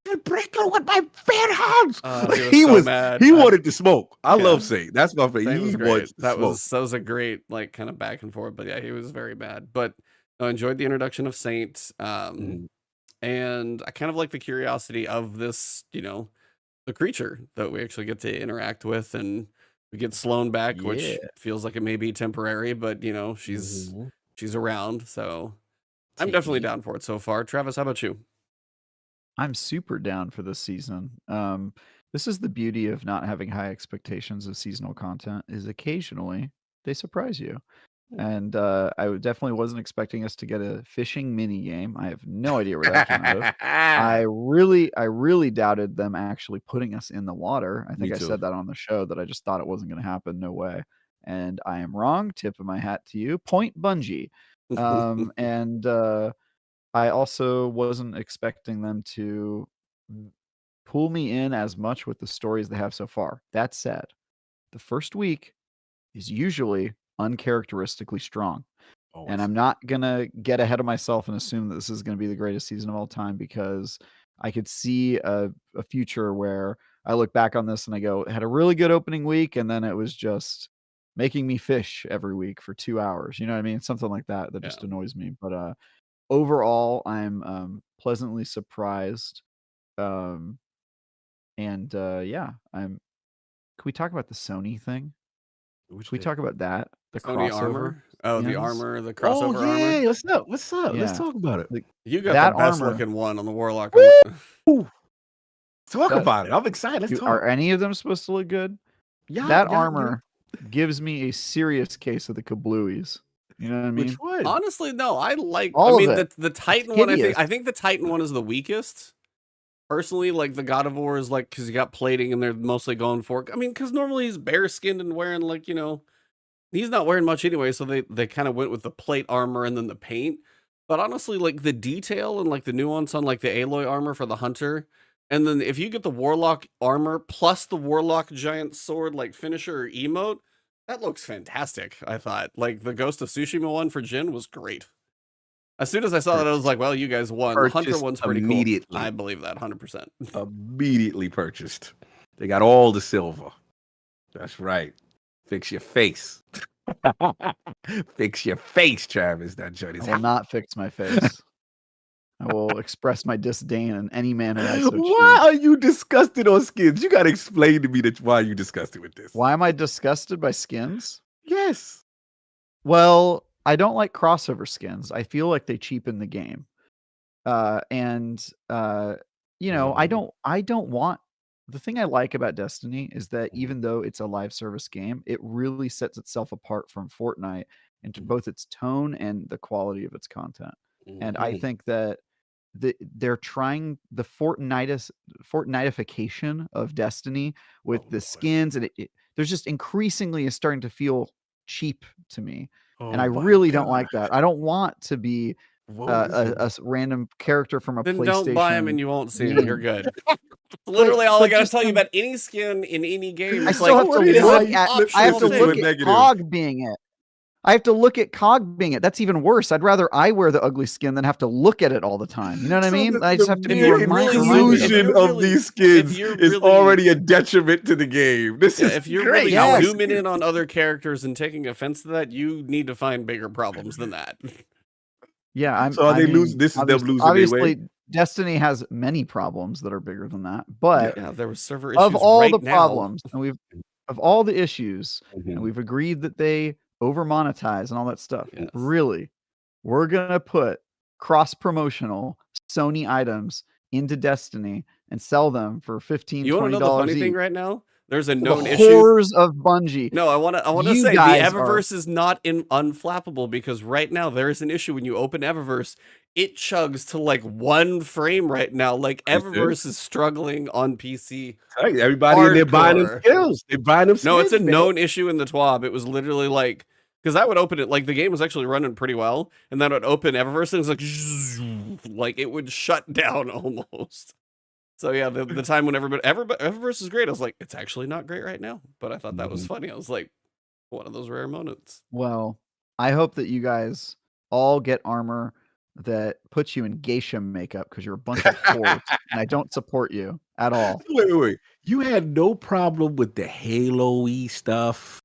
would break her with my bare hands. He was mad. He wanted to smoke. I love Saint. That's my favorite. He was that was a great kind of back and forth. But yeah, he was very mad. But I enjoyed the introduction of Saint. And I kind of like the curiosity of this, the creature that we actually get to interact with, and we get Sloan back, which feels like it may be temporary, but she's around, so I'm definitely down for it so far. Travis, how about you? I'm super down for this season. This is the beauty of not having high expectations of seasonal content, is occasionally they surprise you. And I definitely wasn't expecting us to get a fishing mini game. I have no idea where that came out of. I really doubted them actually putting us in the water. I think I said that on the show, that I just thought it wasn't going to happen. No way. And I am wrong. Tip of my hat to you. Point Bungie. And I also wasn't expecting them to pull me in as much with the stories they have so far. That said, the first week is usually uncharacteristically strong. And I'm not gonna get ahead of myself and assume that this is gonna be the greatest season of all time, because I could see a future where I look back on this and I go, it had a really good opening week, and then it was just making me fish every week for 2 hours. You know what I mean? Something like that just annoys me. But overall, I'm pleasantly surprised. Can we talk about the Sony thing? Can we talk about that? The Sony crossover armor? Oh, the armor, the crossover armor. What's up? Let's talk about it. You got that the best looking one on the Warlock. Talk about it. I'm excited. Let's talk. Are any of them supposed to look good? Yeah. That armor gives me a serious case of the kablooies. You know what I mean? Which one? Honestly, no. I like. All I mean, of the Titan one. I think the Titan one is the weakest. Personally, like the God of War is like, because you got plating and they're mostly going for. I mean, because normally he's bare skinned and wearing like, he's not wearing much anyway. So they kind of went with the plate armor and then the paint. But honestly, like the detail and like the nuance on like the Aloy armor for the Hunter. And then if you get the Warlock armor plus the Warlock giant sword like finisher or emote, that looks fantastic. I thought like the Ghost of Tsushima one for Jin was great. As soon as I saw that, I was like, well, you guys won. The Hunter one's pretty cool. I believe that 100%. Immediately purchased. They got all the silver. That's right. Fix your face. Fix your face, Travis. That joint is I will not fix my face. I will express my disdain in any manner I so choose. Why are you disgusted on skins? You got to explain to me why you disgusted with this. Why am I disgusted by skins? Yes. Well, I don't like crossover skins. I feel like they cheapen the game. I don't want. The thing I like about Destiny is that even though it's a live service game, it really sets itself apart from Fortnite into both its tone and the quality of its content. And I think that they're trying the Fortnitification of Destiny with the skins, and there's just increasingly is starting to feel cheap to me. And I really don't like that. I don't want to be a random character from a then PlayStation. Don't buy them and you won't see them. You're good. Literally all I gotta tell you about any skin in any game. I It's still like, have to it is look an at. I have to optional look thing. at Cog being it. I have to look at Cog being it. That's even worse. I'd rather I wear the ugly skin than have to look at it all the time. You know what I mean? I just have to be illusion of these skins is already a detriment to the game. This is if you're great. really zooming in on other characters and taking offense to that, you need to find bigger problems than that. Yeah, This is them losing their obviously, way. Destiny has many problems that are bigger than that. But there was server issues of all right the now. problems, and of all the issues, and we've agreed that they over monetize and all that stuff. Yes. Really, we're gonna put cross-promotional Sony items into Destiny and sell them for $15, You want to $20 know the funny each. thing right now? There's a known the issue. Horrors of Bungie. No, I want to You say the guys Eververse is not unflappable, because right now there is an issue when you open Eververse. It chugs to like 1 frame right now. Like Eververse is struggling on PC. Everybody in there buying them skills. They're buying them skills. No, it's a known issue in the TWAB. It was literally like, because I would open it, like the game was actually running pretty well, and then I would open Eververse and it was like it would shut down almost. So yeah, the time when Eververse is great, I was like, it's actually not great right now. But I thought that was funny. I was like, one of those rare moments. Well, I hope that you guys all get armor that puts you in geisha makeup because you're a bunch of whores, and I don't support you at all. Wait. You had no problem with the Halo-y stuff.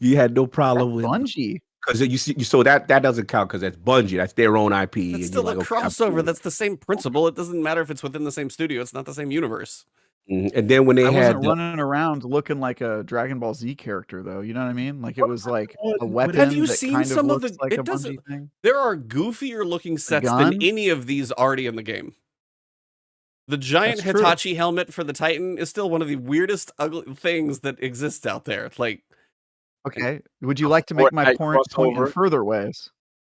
You had no problem with Bungie. Because so that doesn't count because that's Bungie. That's their own IP. It's still a crossover. That's the same principle. It doesn't matter if it's within the same studio. It's not the same universe. And then when they wasn't running around looking like a Dragon Ball Z character, though. You know what I mean? Like it was like a weapon. Have you that seen kind some of looks the? like It a doesn't. Bungie thing? There are goofier looking sets than any of these already in the game. The giant Hitachi helmet for the Titan is still one of the weirdest, ugly things that exists out there. Like, okay, would you like to make my point in further ways?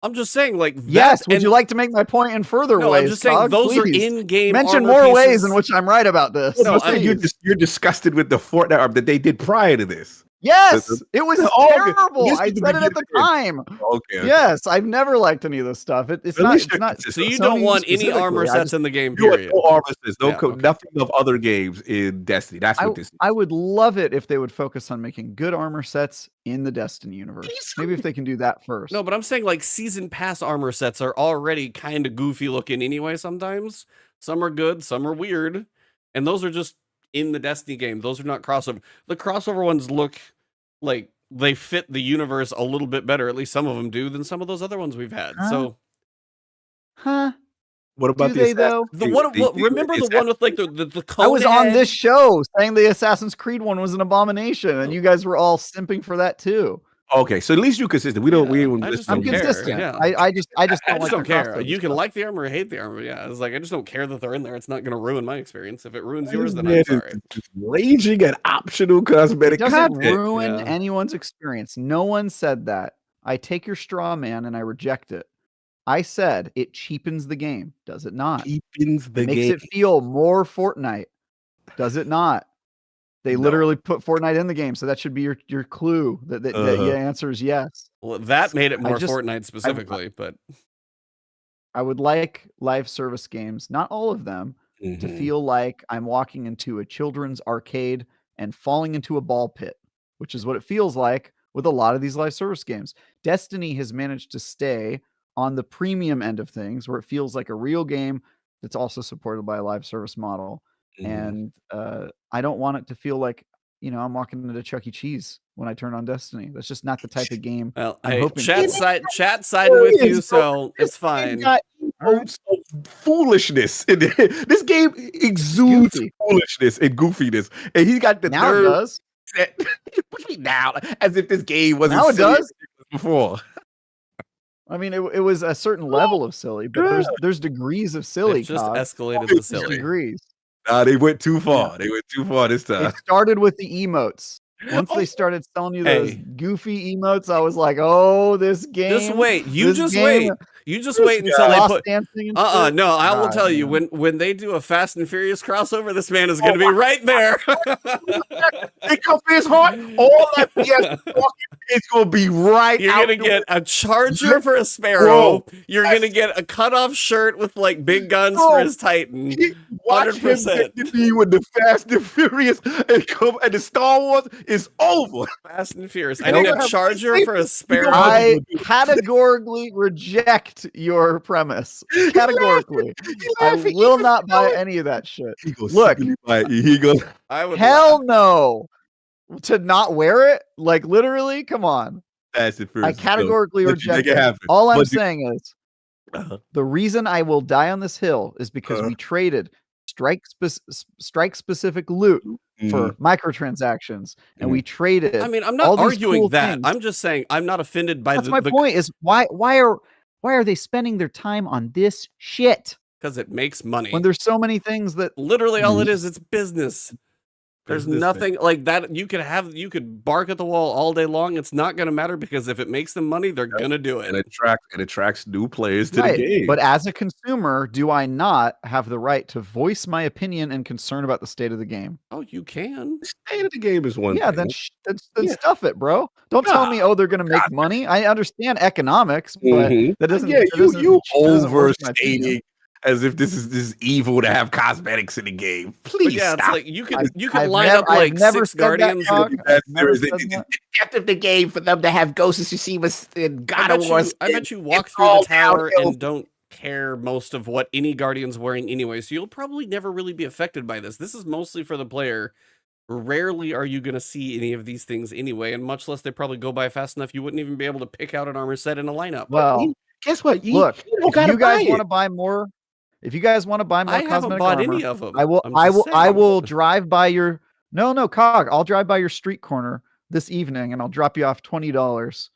I'm just saying, like, yes. Would you like to make my point in further ways? I'm just saying those are in-game. Mention more ways in which I'm right about this. No, you're disgusted with the Fortnite arm that they did prior to this. Yes, it was terrible. I said it at the time. Okay. Yes, I've never liked any of this stuff. It's not. So you don't want any armor sets in the game, period. No armor sets, nothing of other games in Destiny. That's what this is. I would love it if they would focus on making good armor sets in the Destiny universe. Maybe if they can do that first. No, but I'm saying like season pass armor sets are already kind of goofy looking anyway. Sometimes some are good, some are weird, and those are just in the Destiny game. Those are not crossover. The crossover ones look like they fit the universe a little bit better, at least some of them do, than some of those other ones we've had. So, what about remember the one with like the cone I was on head? this show saying the Assassin's Creed one was an abomination, and you guys were all simping for that too. Okay, so at least you're consistent. I'm consistent. Yeah. I just don't care. You can like the armor or hate the armor. Yeah, it's like I just don't care that they're in there. It's not going to ruin my experience. If it ruins yours, then I'm sorry. Raging at optional cosmetic content doesn't ruin anyone's experience. No one said that. I take your straw man and I reject it. I said it cheapens the game. Does it not? Cheapens the game. Makes it feel more Fortnite. Does it not? They literally put Fortnite in the game, so that should be your clue that your answer is yes. Well, that made it more Fortnite specifically, but I would like live service games, not all of them, to feel like I'm walking into a children's arcade and falling into a ball pit, which is what it feels like with a lot of these live service games. Destiny has managed to stay on the premium end of things, where it feels like a real game that's also supported by a live service model. And I don't want it to feel like, I'm walking into Chuck E. Cheese when I turn on Destiny. That's just not the type of game. Well, chat siding with you, so it's fine. Foolishness. This game exudes foolishness and goofiness, and he got the now it does. Now, as if this game wasn't now it does before. I mean, it was a certain level of silly, but there's degrees of silly. It just escalated to silly degrees. They went too far. Yeah. They went too far this time. It started with the emotes. Once they started selling you those goofy emotes, I was like, "Oh, this game." Just wait. You just wait until they put. No, I will tell you when they do a Fast and Furious crossover, this man is going to be right there. It comes in his heart. All that PS it's gonna be right. You're out gonna the get way. a charger for a Sparrow. You're gonna get a cutoff shirt with like big guns for his Titan. Watch him get to be with the Fast and Furious and the Star Wars is over. Fast and Furious. I need a charger for a Sparrow. I categorically reject your premise. Categorically. I will not buy any of that shit. Look, he goes. Hell no. To not wear it? Like literally? Come on. Fast and Furious. I categorically reject it. All I'm saying is the reason I will die on this hill is because we traded strike specific loot for microtransactions, and we traded. I mean, I'm not arguing that. I'm just saying I'm not offended by That's my point. Is why are they spending their time on this shit? Because it makes money. When there's so many things that literally all it is, it's business. There's nothing like that. You could bark at the wall all day long. It's not going to matter because if it makes them money, they're going to do it. And it attracts new players to the game. But as a consumer, do I not have the right to voice my opinion and concern about the state of the game? Oh, you can. The state of the game is one thing. Then stuff it, bro. Don't tell me, oh, they're going to make money. I understand economics, but that doesn't. Yeah, you overstating. As if this is evil to have cosmetics in the game. Please stop. It's like you can line up like 6 Guardians. The depth of the game for them to have Ghost of Tsushima and God of War. I bet you walk through the tower and don't care most of what any Guardian's wearing anyway, so you'll probably never really be affected by this. This is mostly for the player. Rarely are you going to see any of these things anyway, and much less they probably go by fast enough you wouldn't even be able to pick out an armor set in a lineup. Well, guess what? Look, if you guys want to buy more. If you guys want to buy more cosmetic armor, any of them. I will drive by your Cog. I'll drive by your street corner this evening and I'll drop you off $20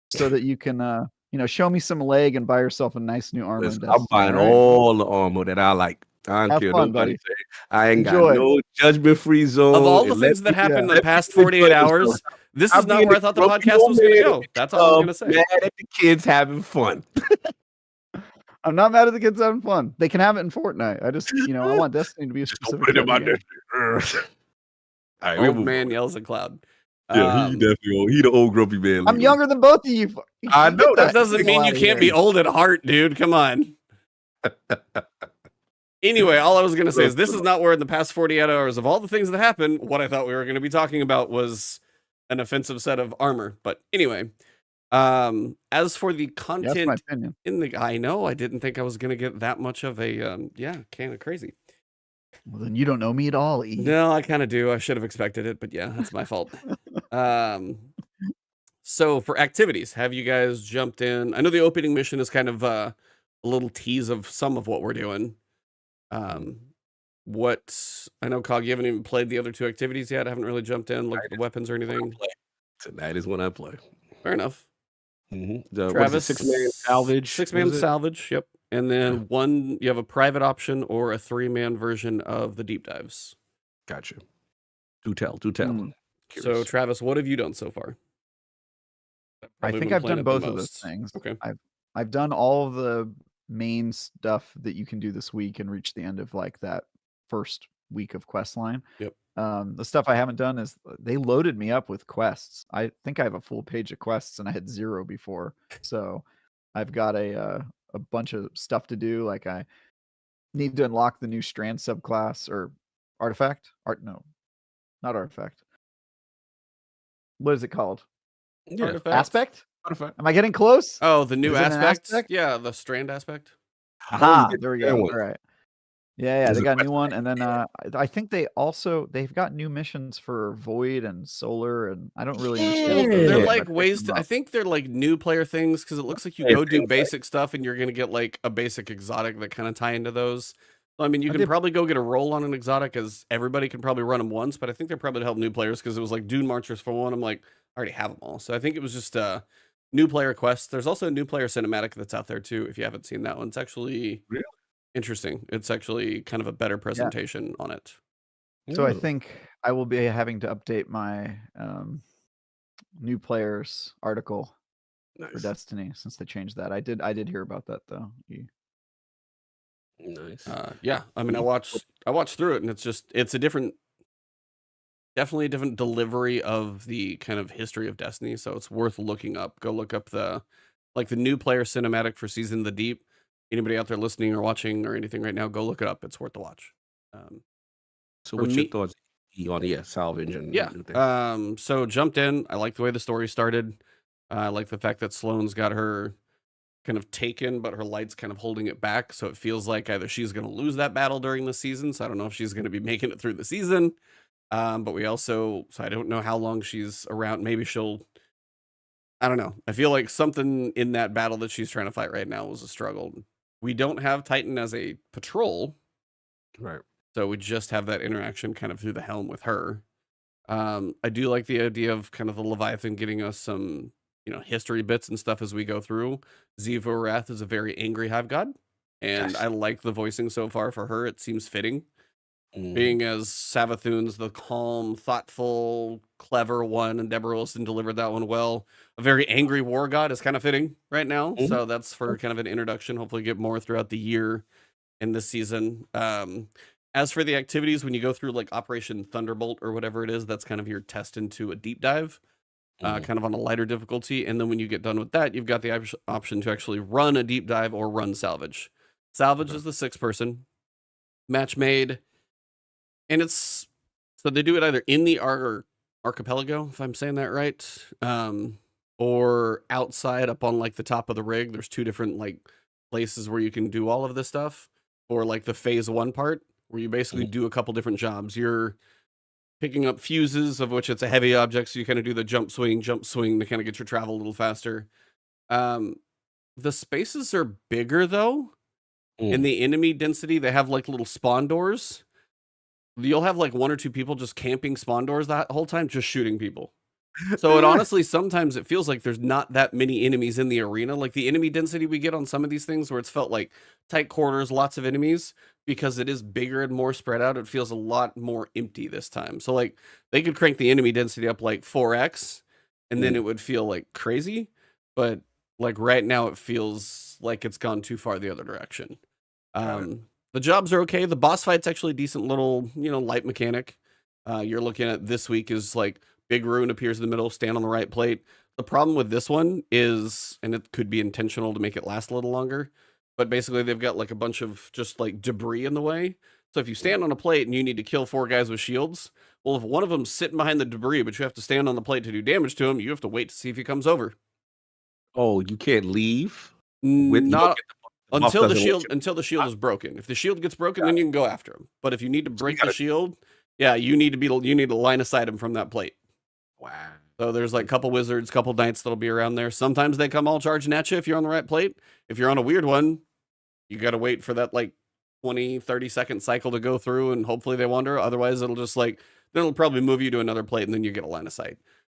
so that you can show me some leg and buy yourself a nice new armor. Listen, I'm buying all the armor that I like. I don't care nobody say. I ain't got no judgment-free zone. Of all the things that happened in the past 48 hours, this is not where I thought the podcast was going to go. That's all I'm going to say. Mad at the kids having fun. I'm not mad at the kids having fun. They can have it in Fortnite. I just, I want Destiny to be a specific. Old man yells at Cloud. Yeah, he the old grumpy man. I'm younger than both of you. I know that doesn't mean you can't be old at heart, dude. Come on. Anyway, all I was going to say is this is not where in the past 48 hours of all the things that happened, what I thought we were going to be talking about was an offensive set of armor. But anyway. As for the content in the, I know I didn't think I was gonna get that much of a kind of crazy. Well, then you don't know me at all. No, I kind of do. I should have expected it, but yeah, that's my fault. So for activities, have you guys jumped in? I know the opening mission is kind of a little tease of some of what we're doing. What I know, Cog, you haven't even played the other 2 activities yet. I haven't really jumped in, looked at the weapons or anything. Tonight is when I play. Fair enough. Travis, 6-man salvage. 6-man salvage, yep. And then you have a private option or a 3-man version of the deep dives. Gotcha. Do tell. So, Travis, what have you done so far? I think I've done both of those things. Okay. I've done all of the main stuff that you can do this week and reach the end of like that first week of quest line. Yep. The stuff I haven't done is they loaded me up with quests. I think I have a full page of quests and I had 0 before. So I've got a bunch of stuff to do. Like I need to unlock the new strand subclass or artifact. No, not artifact. What is it called? Yeah. Aspect? Am I getting close? Oh, the new aspect? Yeah, the strand aspect. There we go. All right. Yeah, they got a new one, and then I think they've got new missions for Void and Solar, and I don't really understand. They're like ways to. I think they're like new player things because it looks like you go do basic stuff, and you're gonna get like a basic exotic that kind of tie into those. So, I mean, you can probably go get a roll on an exotic, as everybody can probably run them once, but I think they're probably to help new players because it was like Dune Marchers for one. I'm like, I already have them all, so I think it was just new player quests. There's also a new player cinematic that's out there too. If you haven't seen that one, it's actually interesting. It's actually kind of a better presentation on it. So I think I will be having to update my new players article for Destiny since they changed that. I did hear about that though. Nice. Yeah, I mean, I watched through it, and it's a different definitely a different delivery of the kind of history of Destiny, so it's worth looking up. Go look up the new player cinematic for Season of the Deep. Anybody out there listening or watching or anything right now, go look it up. It's worth the watch. So For what's your me, thoughts on salvage and yeah. new thing? So jumped in. I like the way the story started. I like the fact that Sloane's got her kind of taken, but her light's kind of holding it back. So it feels like either she's going to lose that battle during the season. So I don't know if she's going to be making it through the season. But we also, so I don't know how long she's around. Maybe I don't know. I feel like something in that battle that she's trying to fight right now was a struggle. We don't have Titan as a patrol. Right. So we just have that interaction kind of through the helm with her. I do like the idea of kind of the Leviathan getting us some, history bits and stuff as we go through. Ziva Wrath is a very angry hive god, and Yes. I like the voicing so far for her. It seems fitting. Being as Savathun's the calm, thoughtful, clever one, and Deborah Wilson delivered that one well. A very angry war god is kind of fitting right now. So that's for kind of an introduction. Hopefully get more throughout the year in this season. As for the activities, when you go through like Operation Thunderbolt or whatever it is, that's kind of your test into a deep dive, kind of on a lighter difficulty. And then when you get done with that, you've got the option to actually run a deep dive or run salvage. Salvage is the 6-person match made. And so they do it either in the archipelago, if I'm saying that right, or outside up on like the top of the rig. There's 2 different like places where you can do all of this stuff, or like the phase 1 part where you basically do a couple different jobs. You're picking up fuses, of which it's a heavy object, so you kind of do the jump swing to kind of get your travel a little faster. The spaces are bigger though. In the enemy density, they have like little spawn doors. You'll have like 1 or 2 people just camping spawn doors that whole time, just shooting people. So it honestly, sometimes it feels like there's not that many enemies in the arena. Like the enemy density we get on some of these things where it's felt like tight quarters, lots of enemies, because it is bigger and more spread out. It feels a lot more empty this time. So like they could crank the enemy density up like 4x and then it would feel like crazy. But like right now it feels like it's gone too far the other direction. The jobs are okay. The boss fight's actually a decent little, light mechanic. You're looking at this week is like big rune appears in the middle, stand on the right plate. The problem with this one is, and it could be intentional to make it last a little longer, but basically they've got like a bunch of just like debris in the way. So if you stand on a plate and you need to kill 4 guys with shields, well, if one of them's sitting behind the debris, but you have to stand on the plate to do damage to him, you have to wait to see if he comes over. Oh, you can't leave? Not until the shield is broken. If the shield gets broken, then you can go after him. But if you need to break the shield, yeah, you need to line of sight him from that plate. Wow. So there's like a couple wizards, couple knights that'll be around there. Sometimes they come all charging at you if you're on the right plate. If you're on a weird one, you got to wait for that like 20, 30-second cycle to go through and hopefully they wander. Otherwise, it'll just then it'll probably move you to another plate and then you get a line of sight.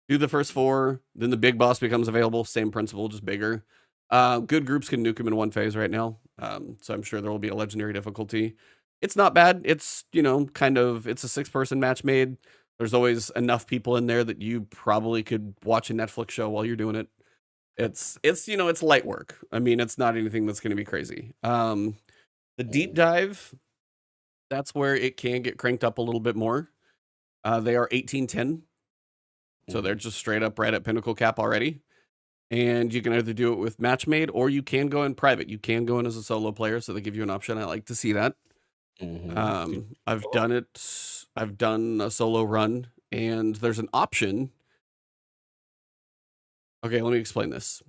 Do the first 4, then the big boss becomes available. Same principle, just bigger. Good groups can nuke him in 1 phase right now. So I'm sure there will be a legendary difficulty. It's not bad. It's, it's a 6-person match made. There's always enough people in there that you probably could watch a Netflix show while you're doing it. It's light work. I mean, it's not anything that's going to be crazy. The deep dive, that's where it can get cranked up a little bit more. They are 1810. So they're just straight up right at Pinnacle cap already. And you can either do it with match made or you can go in private. You can go in as a solo player, so they give you an option. I like to see that. I've done it. I've done a solo run, and there's an option. Okay, let me explain this.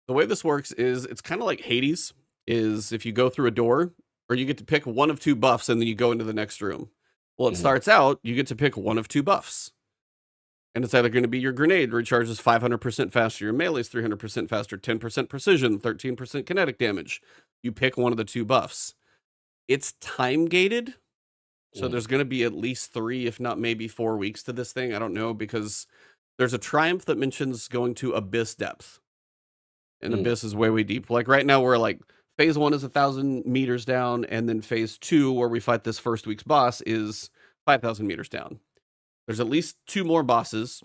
The way this works is it's kind of like Hades, is if you go through a door, or you get to pick 1 of 2 buffs, and then you go into the next room. Well, it starts out, you get to pick 1 of 2 buffs. And it's either going to be your grenade recharges 500% faster, your melee's 300% faster, 10% precision, 13% kinetic damage. You pick 1 of the 2 buffs. It's time gated. So there's going to be at least 3, if not maybe 4 weeks to this thing. I don't know, because there's a triumph that mentions going to Abyss depth. And Abyss is way, way deep. Like right now, we're like phase 1 is 1,000 meters down. And then phase 2, where we fight this first week's boss, is 5,000 meters down. There's at least 2 more bosses,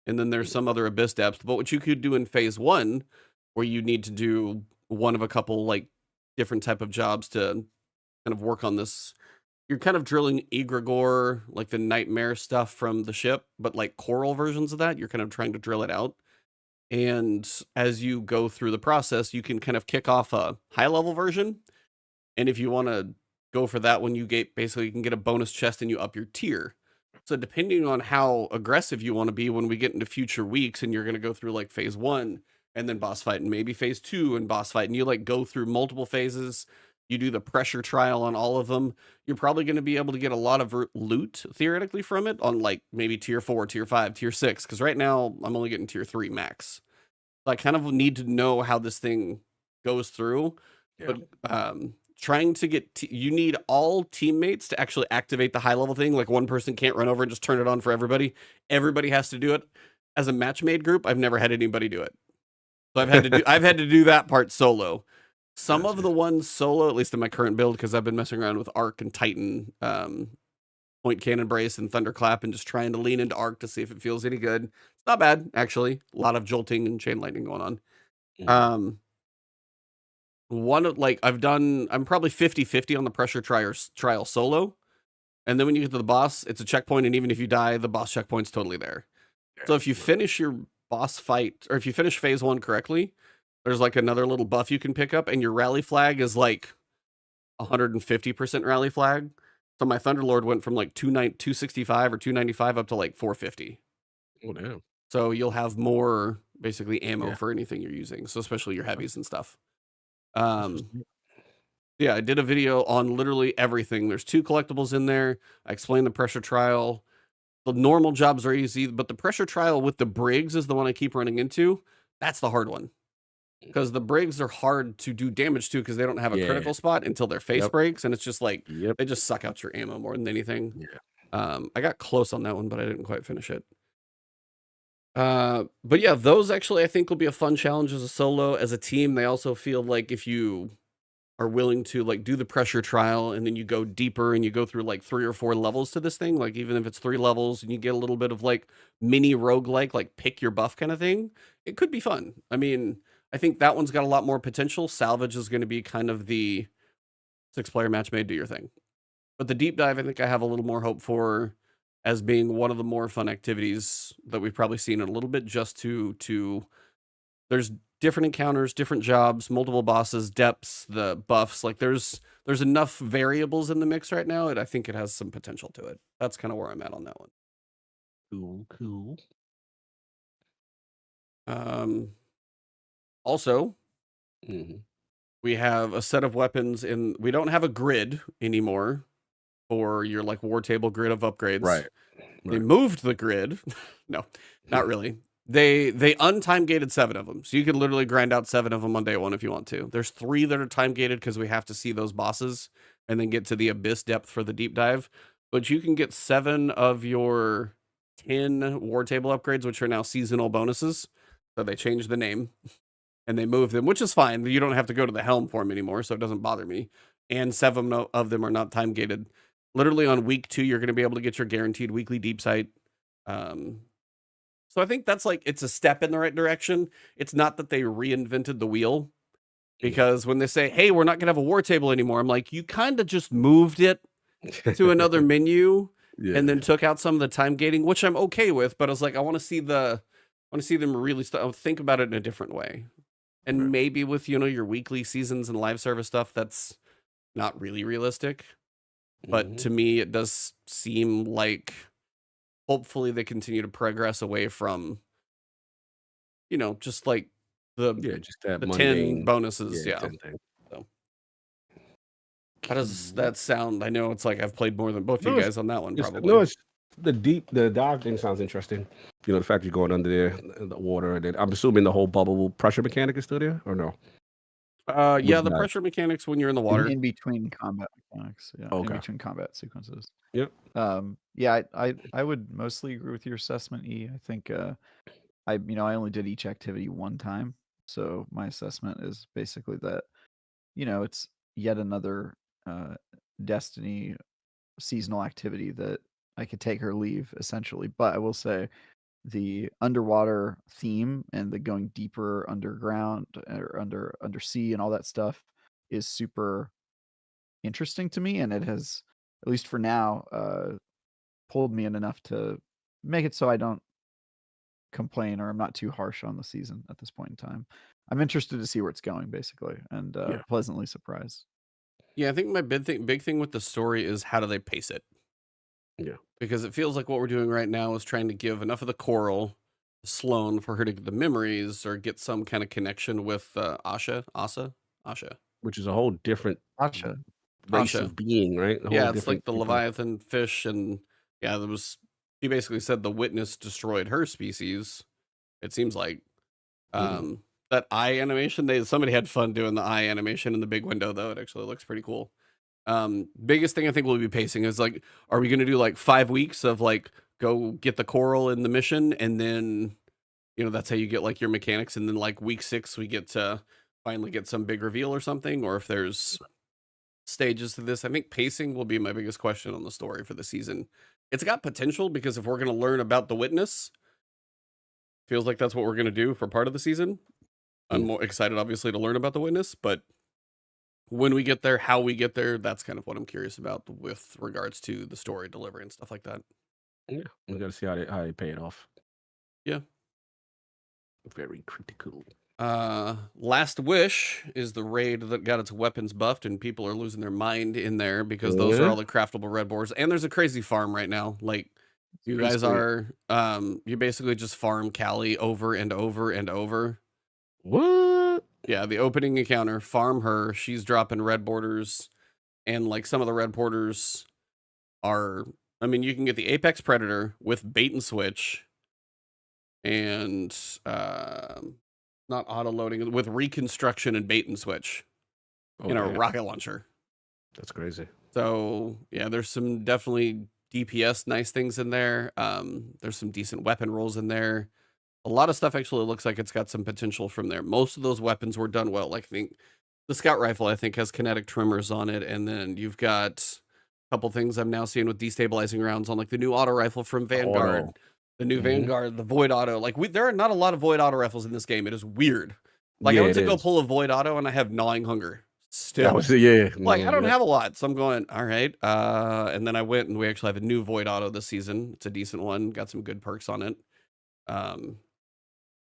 and then there's some other Abyss depth. But what you could do in phase 1, where you need to do one of a couple like different type of jobs to kind of work on this you're kind of drilling egregore, like the nightmare stuff from the ship, but like coral versions of that. You're kind of trying to drill it out. And as you go through the process, you can kind of kick off a high level version. And if you want to go for that one, you get basically you can get a bonus chest and you up your tier. So depending on how aggressive you want to be when we get into future weeks and you're going to go through like phase 1 and then boss fight and maybe phase 2 and boss fight and you like go through multiple phases, you do the pressure trial on all of them, you're probably going to be able to get a lot of loot theoretically from it on like maybe tier 4, tier 5, tier 6, because right now I'm only getting tier 3 max. So I kind of need to know how this thing goes through. Yeah. But trying to get you need all teammates to actually activate the high level thing. Like one person can't run over and just turn it on for everybody. Everybody has to do it. As a match made group, I've never had anybody do it. So I've had to do that part solo. Some of the ones solo, at least in my current build, because I've been messing around with Arc and Titan, Point Cannon Brace and Thunderclap, and just trying to lean into Arc to see if it feels any good. It's not bad, actually. A lot of jolting and chain lightning going on. Mhm. One of like I'm probably 50-50 on the pressure trial solo. And then when you get to the boss, it's a checkpoint, and even if you die, the boss checkpoint's totally there. So if you finish your boss fight, or if you finish phase 1 correctly, there's like another little buff you can pick up, and your rally flag is like 150% rally flag. So my Thunderlord went from like 265 or 295 up to like 450. Oh damn. So you'll have more basically ammo Yeah. for anything you're using, so especially your heavies and stuff. That's Yeah, I did a video on literally everything. There's 2 collectibles in there. I explained the pressure trial. The normal jobs are easy, but the pressure trial with the Briggs is the one I keep running into. That's the hard one. Because the Briggs are hard to do damage to because they don't have a critical spot until their face breaks, and it's just like they just suck out your ammo more than anything. Yeah. I got close on that one, but I didn't quite finish it. But yeah, those actually I think will be a fun challenge as a solo. As a team, they also feel like if you are willing to like do the pressure trial and then you go deeper and you go through like 3 or 4 levels to this thing, like even if it's 3 levels and you get a little bit of like mini roguelike, like pick your buff kind of thing, it could be fun. I mean, I think that one's got a lot more potential. Salvage is going to be kind of the 6-player match made, do your thing. But the deep dive, I think I have a little more hope for as being one of the more fun activities that we've probably seen in a little bit, just to there's different encounters, different jobs, multiple bosses, depths, the buffs. Like there's enough variables in the mix right now, and I think it has some potential to it. That's kind of where I'm at on that one. Cool. Also, we have a set of weapons in. We don't have a grid anymore for your like war table grid of upgrades. Right. They moved the grid. No, not really. They untime gated 7 of them. So you could literally grind out 7 of them on day 1 if you want to. There's 3 that are time gated because we have to see those bosses and then get to the abyss depth for the deep dive. But you can get 7 of your 10 war table upgrades, which are now seasonal bonuses. So they changed the name and they moved them, which is fine. You don't have to go to the helm for them anymore, so it doesn't bother me. And 7 of them are not time gated. Literally on week 2, you're going to be able to get your guaranteed weekly deep sight. So I think that's like, it's a step in the right direction. It's not that they reinvented the wheel, because when they say, hey, we're not going to have a war table anymore, I'm like, you kind of just moved it to another menu and then took out some of the time gating, which I'm okay with. But I was like, I want to see them really think about it in a different way. And maybe with, your weekly seasons and live service stuff, that's not really realistic. But to me, it does seem like hopefully they continue to progress away from, just like the 10 bonuses. Yeah. 10 thing. So how does that sound? I know it's like I've played more than both you guys on that one, probably. No, it's the dive thing sounds interesting. The fact you're going under the water, and then I'm assuming the whole bubble pressure mechanic is still there, or no? Yeah, the pressure mechanics when you're in the water. In between combat mechanics. Yeah. Okay. In between combat sequences. Yep. Yeah, I would mostly agree with your assessment, E. I think I only did each activity 1 time. So my assessment is basically that, it's yet another Destiny seasonal activity that I could take or leave, essentially. But I will say the underwater theme and the going deeper underground or undersea and all that stuff is super interesting to me, and it has at least for now, pulled me in enough to make it so I don't complain or I'm not too harsh on the season at this point in time. I'm interested to see where it's going, basically, and pleasantly surprised. Yeah, I think my big thing with the story is how do they pace it? Yeah. Because it feels like what we're doing right now is trying to give enough of the coral to Sloane for her to get the memories or get some kind of connection with Asha, which is a whole different Asha. race of being, right? A whole Yeah, it's different like the Leviathan fish, and yeah, there was. He basically said the witness destroyed her species. It seems like that eye animation. Somebody had fun doing the eye animation in the big window, though. It actually looks pretty cool. Biggest thing I think we'll be pacing is like, are we going to do like 5 weeks of like go get the coral in the mission, and then that's how you get like your mechanics, and then like week 6 we get to finally get some big reveal or something, or if there's stages to this. I think pacing will be my biggest question on the story for the season. It's got potential because if we're going to learn about the witness, feels like that's what we're going to do for part of the season. I'm more excited, obviously, to learn about the witness, but when we get there, how we get there, that's kind of what I'm curious about with regards to the story delivery and stuff like that. Yeah, we got to see how they pay it off. Yeah. Very critical. Last Wish is the raid that got its weapons buffed, and people are losing their mind in there because those are all the craftable red boars. And there's a crazy farm right now. Like, you guys are, you basically just farm Callie over and over and over. What? Yeah, the opening encounter, farm her. She's dropping red borders, and like some of the red borders are, I mean, you can get the Apex Predator with bait and switch, and not auto loading, with reconstruction and bait and switch in a rocket launcher. That's crazy. So yeah, there's some definitely DPS nice things in there. There's some decent weapon rolls in there. A lot of stuff actually looks like it's got some potential from there. Most of those weapons were done well. Like, I think the scout rifle, I think, has kinetic trimmers on it. And then you've got a couple things I'm now seeing with destabilizing rounds on, like the new auto rifle from Vanguard, the new Vanguard, the Void Auto. Like, there are not a lot of Void Auto rifles in this game. It is weird. Like, I went to go pull a Void Auto and I have gnawing hunger. Still. Like, I don't have a lot. So I'm going, all right. And then I went and we actually have a new Void Auto this season. It's a decent one. Got some good perks on it.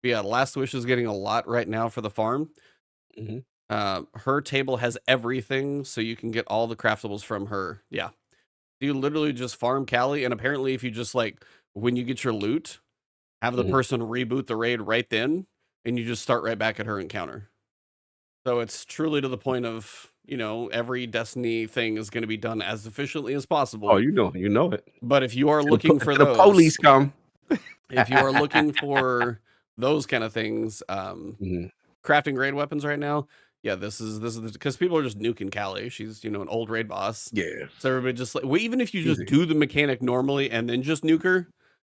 Yeah, Last Wish is getting a lot right now for the farm. Her table has everything, so you can get all the craftables from her. Yeah. You literally just farm Callie, and apparently if you just, like, when you get your loot, have the person reboot the raid right then, and you just start right back at her encounter. So it's truly to the point of, every Destiny thing is going to be done as efficiently as possible. Oh, you know it. But if you are looking for those, the police come. If you are looking for those kind of things, crafting raid weapons right now, yeah, this is because people are just nuking Callie. She's an old raid boss. Yeah. So everybody just like, well, even if you just do the mechanic normally and then just nuke her.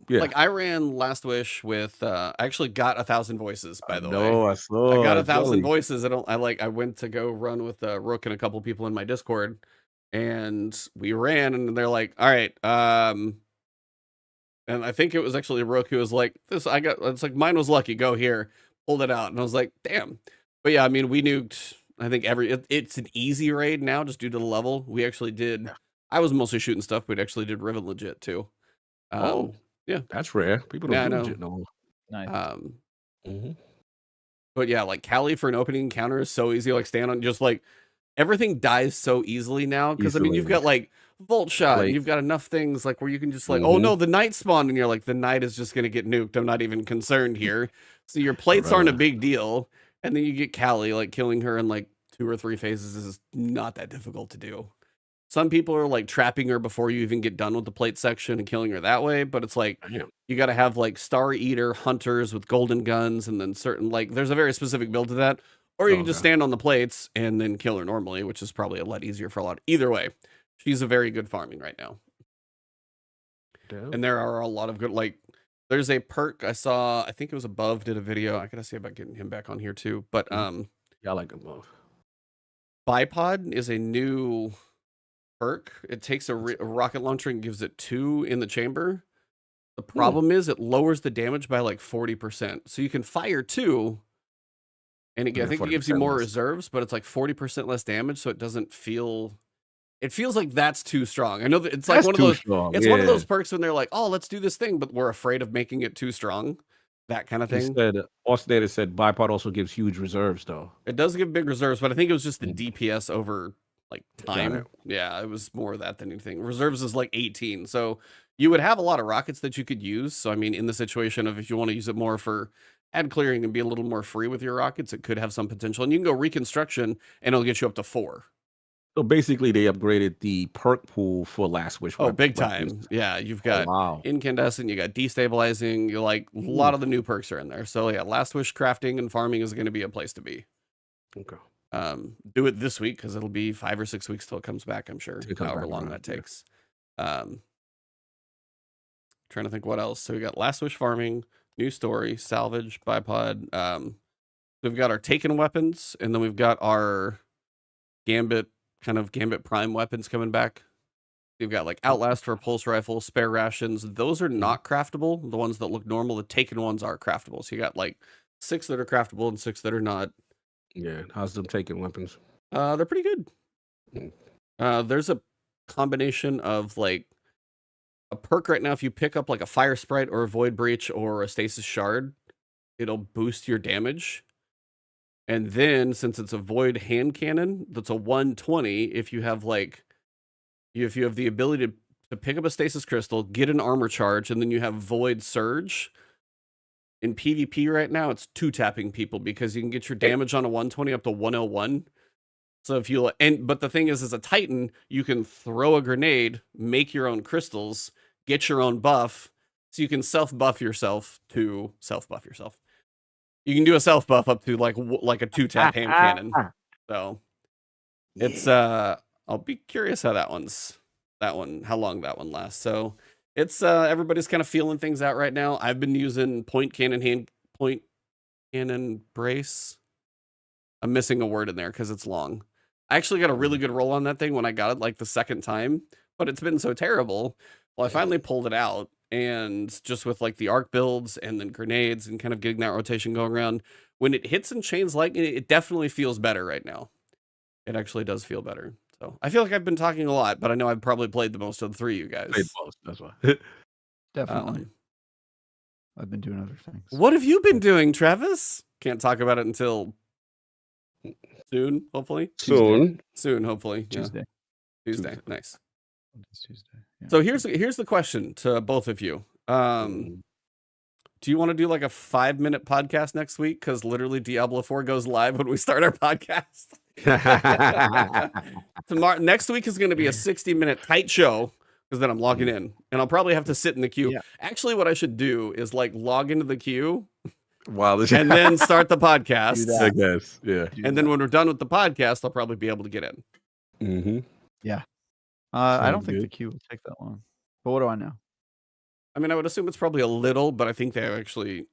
Yeah. Like I ran Last Wish with I actually got 1,000 voices, by the way. No, I saw. I got 1,000 voices. I went to go run with Rook and a couple people in my Discord, and we ran, and they're like, all right, and I think it was actually Rook who was like, it's like, mine was lucky, go here, pulled it out. And I was like, damn. But yeah, I mean, we nuked, I think it's an easy raid now just due to the level. We actually did, I was mostly shooting stuff, but we actually did Riven legit too. Yeah. That's rare. People don't do legit no. Nice. But yeah, like Callie for an opening encounter is so easy. Like stand on, just like everything dies so easily now. Cause I mean, you've got like Volt Shot, and you've got enough things like where you can just like, oh no, the Knight spawned, and you're like, the Knight is just gonna get nuked. I'm not even concerned here. So your plates aren't a big deal. And then you get Callie, like killing her in like 2 or 3 phases is not that difficult to do. Some people are like trapping her before you even get done with the plate section and killing her that way. But it's like, you got to have like Star Eater hunters with golden guns, and then certain, like, there's a very specific build to that. Or you can just stand on the plates and then kill her normally, which is probably a lot easier for a lot. Either way, she's a very good farming right now. And there are a lot of good, like, there's a perk I saw, I think it was Above did a video. I gotta see about getting him back on here too. But yeah, I like Above. Bipod is a new perk. It takes a rocket launcher and gives it 2 in the chamber. The problem is it lowers the damage by like 40%. So you can fire 2, and again, I think it gives you more reserves, but it's like 40% less damage, so it doesn't feel It feels like that's too strong. I know that it's like That's one of too those. strong. It's one of Yeah. those perks when they're like, "Oh, let's do this thing," but we're afraid of making it too strong. That kind of He thing. said, Austin said, Bipod also gives huge reserves, though. It does give big reserves, but I think it was just the DPS over like Got time. it. Yeah, it was more of that than anything. Reserves is like 18, so you would have a lot of rockets that you could use. So I mean, in the situation of if you want to use it more for ad clearing and be a little more free with your rockets, it could have some potential. And you can go reconstruction, and it'll get you up to 4. So basically, they upgraded the perk pool for Last Wish. Oh, big time. Yeah, you've got incandescent, you got destabilizing, you like a lot of the new perks are in there. So yeah, Last Wish crafting and farming is going to be a place to be. Okay. Do it this week because it'll be 5 or 6 weeks till it comes back, I'm sure. However long that takes. Trying to think what else. So we got Last Wish farming, new story, salvage, bipod. We've got our taken weapons, and then we've got our Gambit Prime weapons coming back. You've got like Outlast for a pulse rifle, spare rations. Those are not craftable. The ones that look normal, the taken ones are craftable. So you got like 6 that are craftable and 6 that are not. Yeah, how's them taking weapons? They're pretty good. There's a combination of like a perk right now. If you pick up like a fire sprite or a void breach or a stasis shard, it'll boost your damage. And then since it's a void hand cannon, that's a 120. If you have like, if you have the ability to pick up a stasis crystal, get an armor charge, and then you have void surge. In PvP right now, it's 2-tapping people because you can get your damage on a 120 up to 101. So if you but the thing is, as a Titan, you can throw a grenade, make your own crystals, get your own buff, so you can self-buff yourself to self-buff yourself. You can do a self-buff up to like a 2-tap hand cannon. So it's I'll be curious how how long that one lasts. So it's everybody's kind of feeling things out right now. I've been using point cannon brace. I'm missing a word in there because it's long. I actually got a really good roll on that thing when I got it like the second time, but it's been so terrible. Well, I finally pulled it out, and just with like the arc builds and then grenades and kind of getting that rotation going around, when it hits and chains lightning, it definitely feels better right now. It actually does feel better. So I feel like I've been talking a lot, but I know I've probably played the most of the 3 of you guys. Played most, that's why. Definitely. I've been doing other things. What have you been doing, Travis? Can't talk about it until soon, hopefully. Soon, hopefully. Tuesday. Yeah. Tuesday. Nice. Tuesday. Yeah. So here's the question to both of you. Do you want to do like a 5-minute podcast next week? Because literally Diablo 4 goes live when we start our podcast. Next week is going to be a 60-minute tight show because then I'm logging in, and I'll probably have to sit in the queue. Yeah. Actually, what I should do is like log into the queue and then start the podcast. I guess, yeah. And then when we're done with the podcast, I'll probably be able to get in. Mm-hmm. Yeah. I don't think the queue will take that long. But what do I know? I mean, I would assume it's probably a little, but I think they'll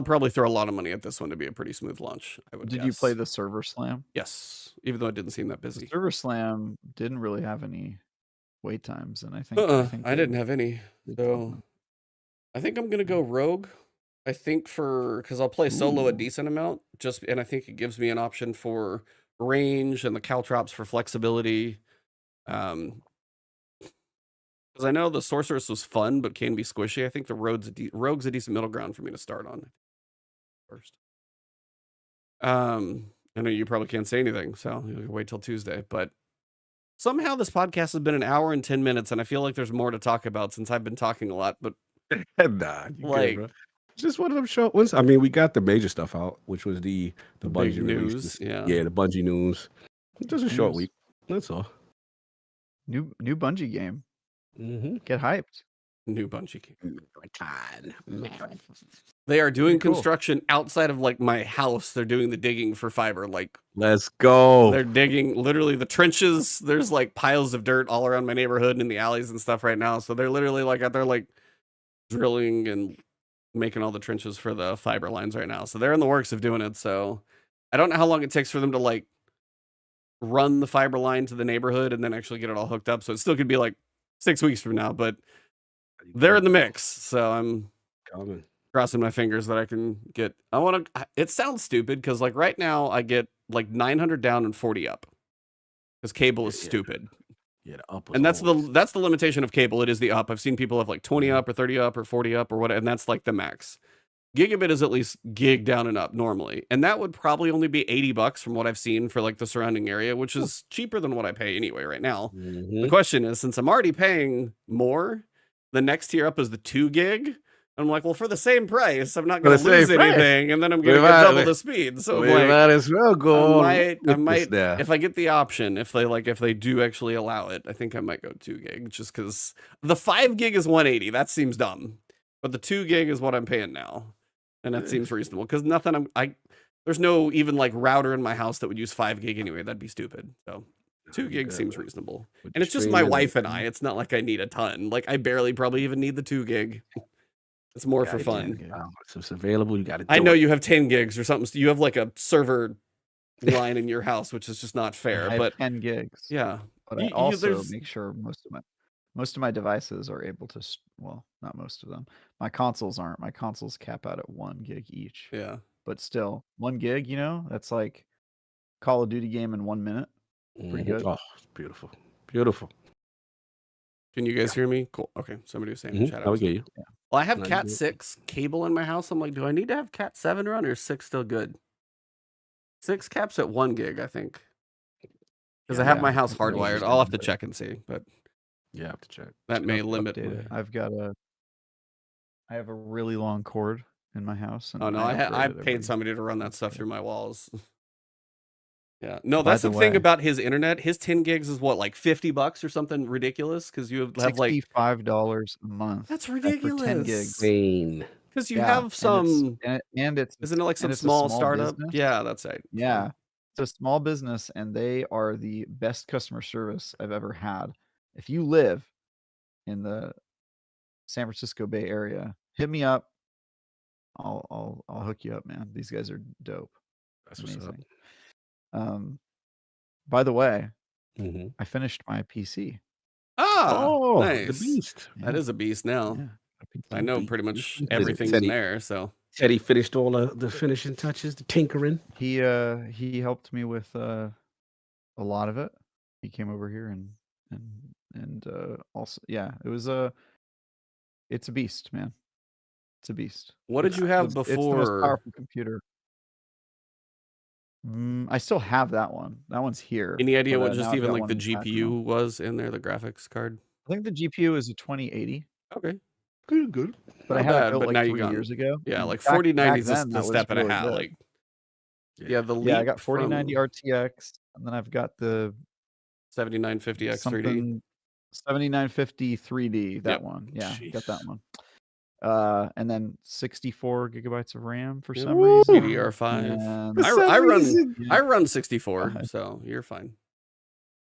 probably throw a lot of money at this one to be a pretty smooth launch. I would guess. Did you play the server slam? Yes, even though it didn't seem that busy. The server slam didn't really have any wait times, and I think I didn't have any. So I think I'm gonna go rogue. I think because I'll play solo a decent amount, and I think it gives me an option for range and the caltrops for flexibility. Because I know the sorceress was fun, but can be squishy. I think the rogue's a decent middle ground for me to start on first. I know you probably can't say anything, so you'll wait till Tuesday. But somehow this podcast has been an hour and 10 minutes, and I feel like there's more to talk about since I've been talking a lot. But nah, like, good, bro. Just one of them short ones. I mean, we got the major stuff out, which was the Bungie news. Yeah, the Bungie news. Just a short week. That's all. New Bungie game. Mm-hmm. Get hyped. New Bungie game. They are doing construction outside of like my house. They're doing the digging for fiber. Like, let's go. They're digging literally the trenches. There's like piles of dirt all around my neighborhood and in the alleys and stuff right now. So they're literally like out there like drilling and making all the trenches for the fiber lines right now. So they're in the works of doing it. So I don't know how long it takes for them to like run the fiber line to the neighborhood and then actually get it all hooked up. So it still could be like 6 weeks from now, but they're in the mix. So I'm crossing my fingers that I can get. It sounds stupid because like right now I get like 900 down and 40 up. because cable is stupid. Yeah, the up was And that's always... the limitation of cable. It is the up. I've seen people have like 20 up or 30 up or 40 up or whatever, and that's like the max. Gigabit is at least gig down and up normally, and that would probably only be $80 from what I've seen for like the surrounding area, which is cheaper than what I pay anyway right now. The question is, since I'm already paying more, the next tier up is the 2 gig. I'm like, well, for the same price, I'm not going to lose anything, and then I'm going to get double the speed. So we might as well go. I might if I get the option, if they do actually allow it, I think I might go 2 gig, just because the 5 gig is 180. That seems dumb, but the 2 gig is what I'm paying now, and that seems reasonable because there's no even like router in my house that would use 5 gig anyway. That'd be stupid. So 2 gig seems reasonable, and it's just my wife and I. It's not like I need a ton. Like I barely probably even need the 2 gig. It's more for fun. So it's available. You got to. I know you have 10 gigs or something. So you have like a server line in your house, which is just not fair. I but 10 gigs. Yeah, but I also make sure most of my devices are able to. Well, not most of them. My consoles aren't. My consoles cap out at 1 gig each. Yeah, but still 1 gig. You know, that's like Call of Duty game in 1 minute. Pretty good. Oh, it's beautiful, beautiful. Can you guys hear me? Cool. Okay, somebody was saying I will get you. Yeah. Well, I have Cat 6 cable in my house. I'm like, do I need to have Cat 7 run or is 6 still good? 6 caps at 1 gig, I think. Because I have my house hardwired. I'll have to check and see, but yeah, I have to check. That may limit it. I have a really long cord in my house. And I paid somebody to run that stuff through my walls. Yeah, no, that's the thing about his internet. His 10 gigs is what, like $50 or something ridiculous? Because you have like $65 a month. That's ridiculous. For 10 gigs. Because you have some, and it's isn't it like some small startup? Business? Yeah, that's right. Yeah, it's a small business, and they are the best customer service I've ever had. If you live in the San Francisco Bay Area, hit me up. I'll hook you up, man. These guys are dope. That's amazing. What's up. By the way, I finished my PC. Oh, nice. The beast. That is a beast now. Yeah. I know pretty much everything in there. So Teddy finished all the finishing touches, the tinkering. He helped me with a lot of it. He came over here and also it's a beast, man. It's a beast. What did you have before? It's the most powerful computer. I still have that one. That one's here. Any idea what just even like the GPU was in there, the graphics card? I think the GPU is a 2080. Okay. Good. But I had it built like 3 years ago. Yeah, like 4090 is a step and a half. Like, I got 4090 RTX, and then I've got the 7950X 3D. 7950 3D, that one. Yeah, got that one. And then 64 gigabytes of RAM for some reason. DDR5. I run 64, so you're fine.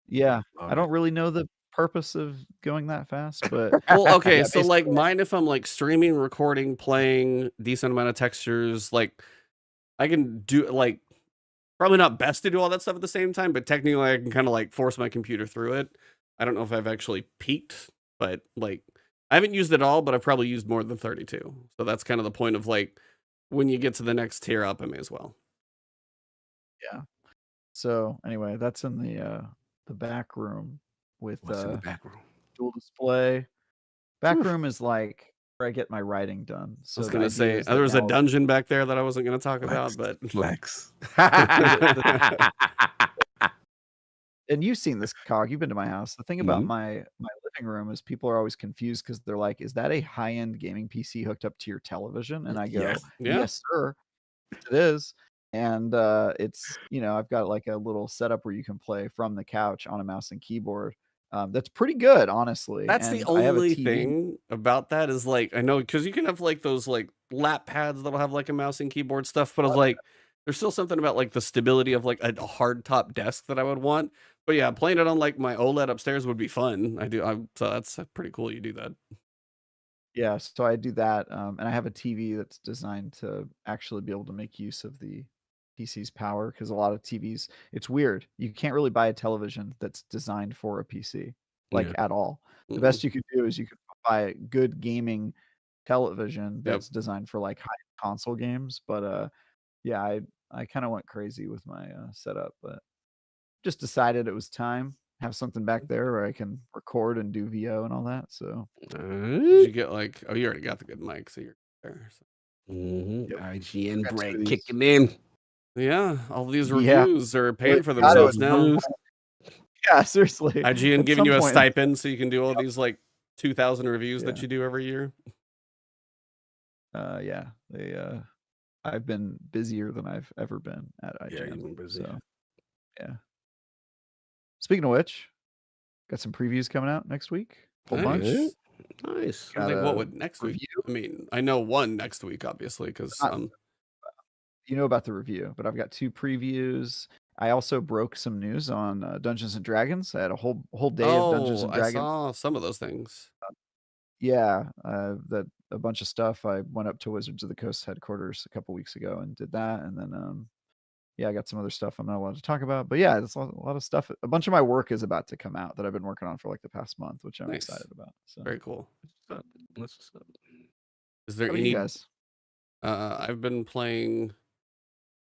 Yeah, I don't really know the purpose of going that fast, but well, okay, so like mine, if I'm like streaming, recording, playing, decent amount of textures, like I can do like probably not best to do all that stuff at the same time, but technically I can kind of like force my computer through it. I don't know if I've actually peaked, but like I haven't used it all, but I've probably used more than 32. So that's kind of the point of like when you get to the next tier up, I may as well. Yeah. So anyway, that's in the back room with What's in the back room? Dual display. Back room is like where I get my writing done. So I was gonna say there was a dungeon back there that I wasn't gonna talk about, but flex. And you've seen this, Cog. You've been to my house. The thing about my living room is people are always confused because they're like, "Is that a high-end gaming PC hooked up to your television?" And I go, "Yes, sir, it is." And it's I've got like a little setup where you can play from the couch on a mouse and keyboard. That's pretty good, honestly. That's the only thing about that is like I know because you can have like those like lap pads that'll have like a mouse and keyboard stuff, but I was like, there's still something about like the stability of like a hard top desk that I would want. But yeah, playing it on like my OLED upstairs would be fun. So that's pretty cool. You do that. Yeah, so I do that, and I have a TV that's designed to actually be able to make use of the PC's power because a lot of TVs, it's weird. You can't really buy a television that's designed for a PC at all. The best you could do is you could buy a good gaming television that's designed for like high console games. But I kind of went crazy with my setup, but just decided it was time. Have something back there where I can record and do VO and all that. So did you get like? Oh, you already got the good mic, so you're there. So. Yep. IGN break kicking in. Yeah, all these reviews are paying for Got themselves now. Yeah, seriously. IGN giving you a stipend so you can do all these like 2,000 reviews that you do every year. Yeah, I've been busier than I've ever been at IGN. Yeah, you've been busy. So, yeah. Speaking of which, got some previews coming out next week. Whole bunch. Nice. I think what would next week? I mean, I know one next week, obviously, because you know about the review, but I've got 2 previews. I also broke some news on Dungeons and Dragons. I had a whole day of Dungeons and Dragons. I saw some of those things. Yeah, that a bunch of stuff. I went up to Wizards of the Coast headquarters a couple weeks ago and did that, and then yeah, I got some other stuff I'm not allowed to talk about. But yeah, it's a lot of stuff. A bunch of my work is about to come out that I've been working on for like the past month, which I'm excited about. So very cool. Is there any guys? I've been playing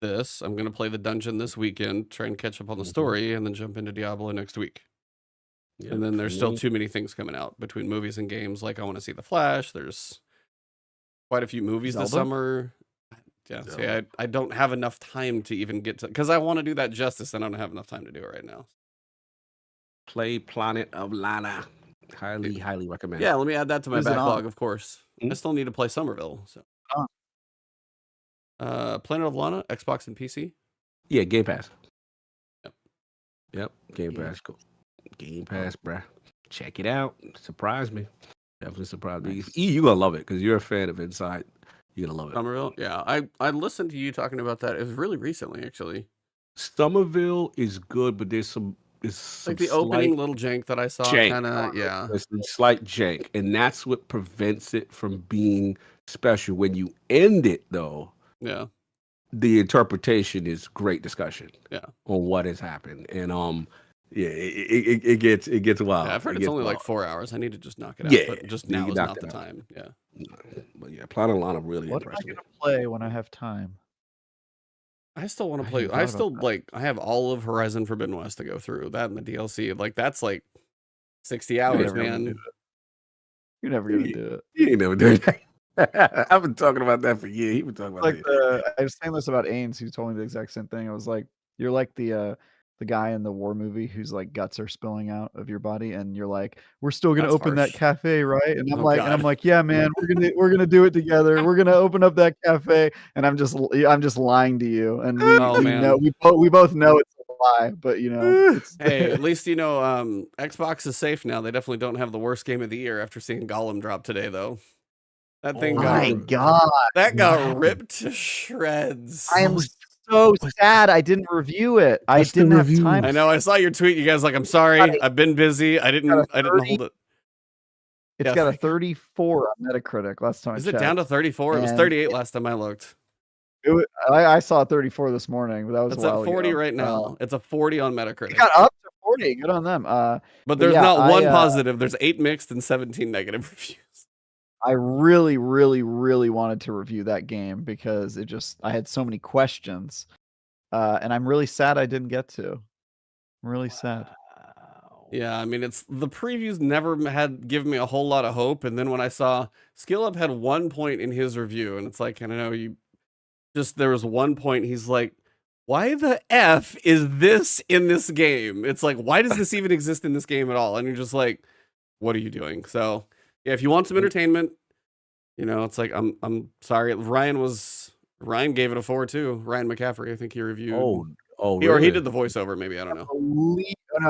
this. I'm gonna play the dungeon this weekend, try and catch up on the story, and then jump into Diablo next week. Yeah, and then there's still too many things coming out between movies and games. Like I want to see The Flash. There's quite a few movies this summer. Yeah, see, I don't have enough time to even get to, because I want to do that justice and I don't have enough time to do it right now. Play Planet of Lana. Highly recommend. Yeah, let me add that to my backlog, of course. I still need to play Somerville. So, Planet of Lana, Xbox and PC. Yeah, Game Pass. Yep, Game Pass. Cool. Game Pass, bruh. Check it out. Surprise me. Definitely surprise me. You're gonna love it because you're a fan of Inside. You're gonna love it. Somerville, yeah. I listened to you talking about that. It was really recently, actually. Somerville is good, but there's some. It's like the opening little jank that I saw. Kind of, yeah. There's some slight jank, and that's what prevents it from being special. When you end it, though, yeah, the interpretation is great discussion. Yeah, on what has happened, and yeah, it gets wild. Yeah, I've heard it's only like 4 hours. I need to just knock it out. Yeah, but just now is not the time. Yeah. But yeah, Planet of Lana really impressed me. What am I gonna play when I have time? I still want to play. I still I have all of Horizon Forbidden West to go through. That and the DLC. Like that's like 60 hours, man. You're never gonna do it. You ain't never doing that. I've been talking about that for years. He been talking about I was saying this about Ains, who told me the exact same thing. I was like, you're like the guy in the war movie whose like guts are spilling out of your body, and you're like, we're still gonna open that cafe, right? And I'm like, yeah, man, we're gonna do it together. We're gonna open up that cafe, and I'm just lying to you, and we both know it's a lie, but you know, hey, at least you know, Xbox is safe now. They definitely don't have the worst game of the year after seeing Gollum drop today, though. That thing got ripped to shreds. I am so sad I didn't review it. I didn't have time. I know. I saw your tweet. You guys like, I'm sorry. I've been busy. I didn't hold it. It's got a 34 on Metacritic last time I checked. Is it down to 34? It was 38 last time I looked. I saw 34 this morning, but that was it's at 40 right now. It's a 40 on Metacritic. It got up to 40. Good on them. But there's not one positive. There's 8 mixed and 17 negative reviews. I really, really, really wanted to review that game because I had so many questions, and I'm really sad I didn't get to. I'm really sad. Yeah, I mean, the previews never had given me a whole lot of hope, and then when I saw Skill Up had 1 point in his review, and it's like, I don't know, there was 1 point, he's like, why the F is this in this game? It's like, why does this even exist in this game at all? And you're just like, what are you doing? So yeah, if you want some entertainment, you know, it's like, I'm sorry. Ryan gave it a 4 too. Ryan McCaffrey, I think he reviewed. Really? Or he did the voiceover, maybe, I don't know.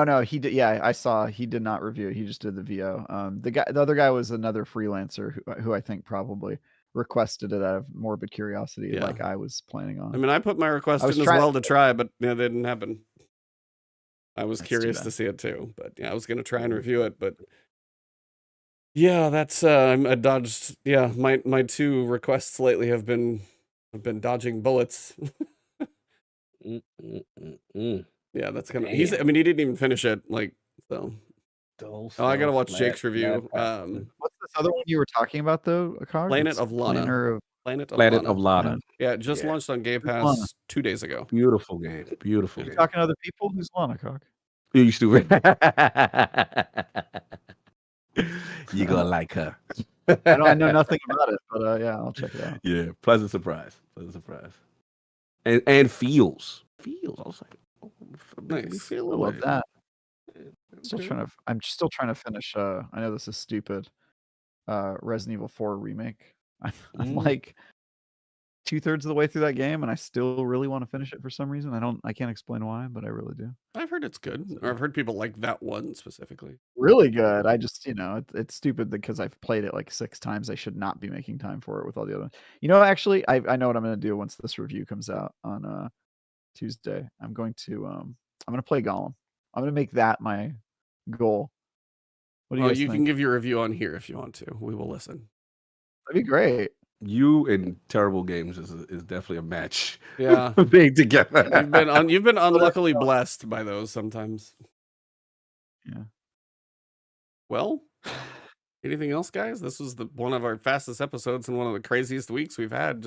No, he did. Yeah, I saw he did not review it. He just did the VO. The other guy was another freelancer who I think probably requested it out of morbid curiosity, like I was planning on. I mean, I put my request in as well to try, but it didn't happen. I was curious to see it too, but yeah, I was gonna try and review it, but yeah, that's I dodged. Yeah, my 2 requests lately have been dodging bullets. Yeah, that's kind of. I mean, he didn't even finish it. Like so. I gotta watch Jake's review. What's this other one you were talking about though? Planet of Lana. Planet of Planet Lana. of Lana. Yeah, it just launched on Game Pass 2 days ago. Beautiful game. Beautiful You game. talking to other people? Who's Lana Cock? You stupid. You gonna like her. I know nothing about it, but yeah, I'll check it out. Yeah, pleasant surprise. Pleasant surprise. And feels. I was like, oh, Nice. we feel I love away. that. I'm still trying to finish. I know this is stupid. Resident Evil 4 remake. I'm like 2/3 of the way through that game, and I still really want to finish it for some reason. I can't explain why, but I really do. I've heard it's good, or I've heard people like that one specifically. Really good. I just, it's stupid because I've played it like 6 times. I should not be making time for it with all the other. Actually, I know what I'm going to do once this review comes out on Tuesday. I'm going to play Gollum. I'm going to make that my goal. What do you guys think? Can give your review on here if you want to. We will listen. That'd be great. You and terrible games is definitely a match. Yeah, being together. You've been unluckily blessed by those sometimes. Yeah. Well, anything else, guys? This was one of our fastest episodes and one of the craziest weeks we've had.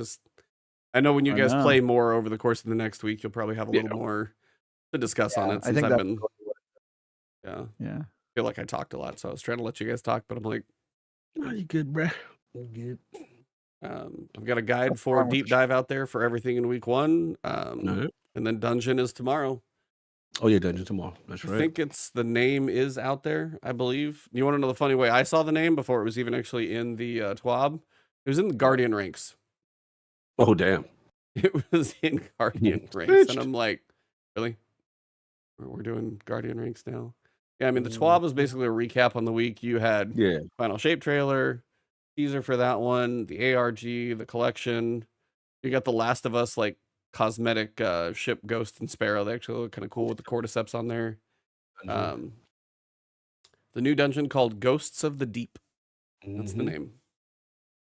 I know when you guys play more over the course of the next week, you'll probably have a little more to discuss on it. Since I think yeah. I feel like I talked a lot, so I was trying to let you guys talk, but I'm like, oh, you good, bruh? You good? I've got a guide for deep dive out there for everything in week 1. And then Dungeon is tomorrow. Oh yeah, Dungeon tomorrow. That's right. I think the name is out there, I believe. You want to know the funny way I saw the name before it was even actually in the TWAB? It was in the Guardian ranks. Oh damn. It was in Guardian ranks. And I'm like, really? We're doing Guardian ranks now? Yeah, I mean, the TWAB was basically a recap on the week. You had Final Shape trailer, teaser for that one, the ARG, the collection. You got the Last of Us cosmetic ship Ghost and Sparrow. They actually look kind of cool with the cordyceps on there. The new dungeon called Ghosts of the Deep. That's the name.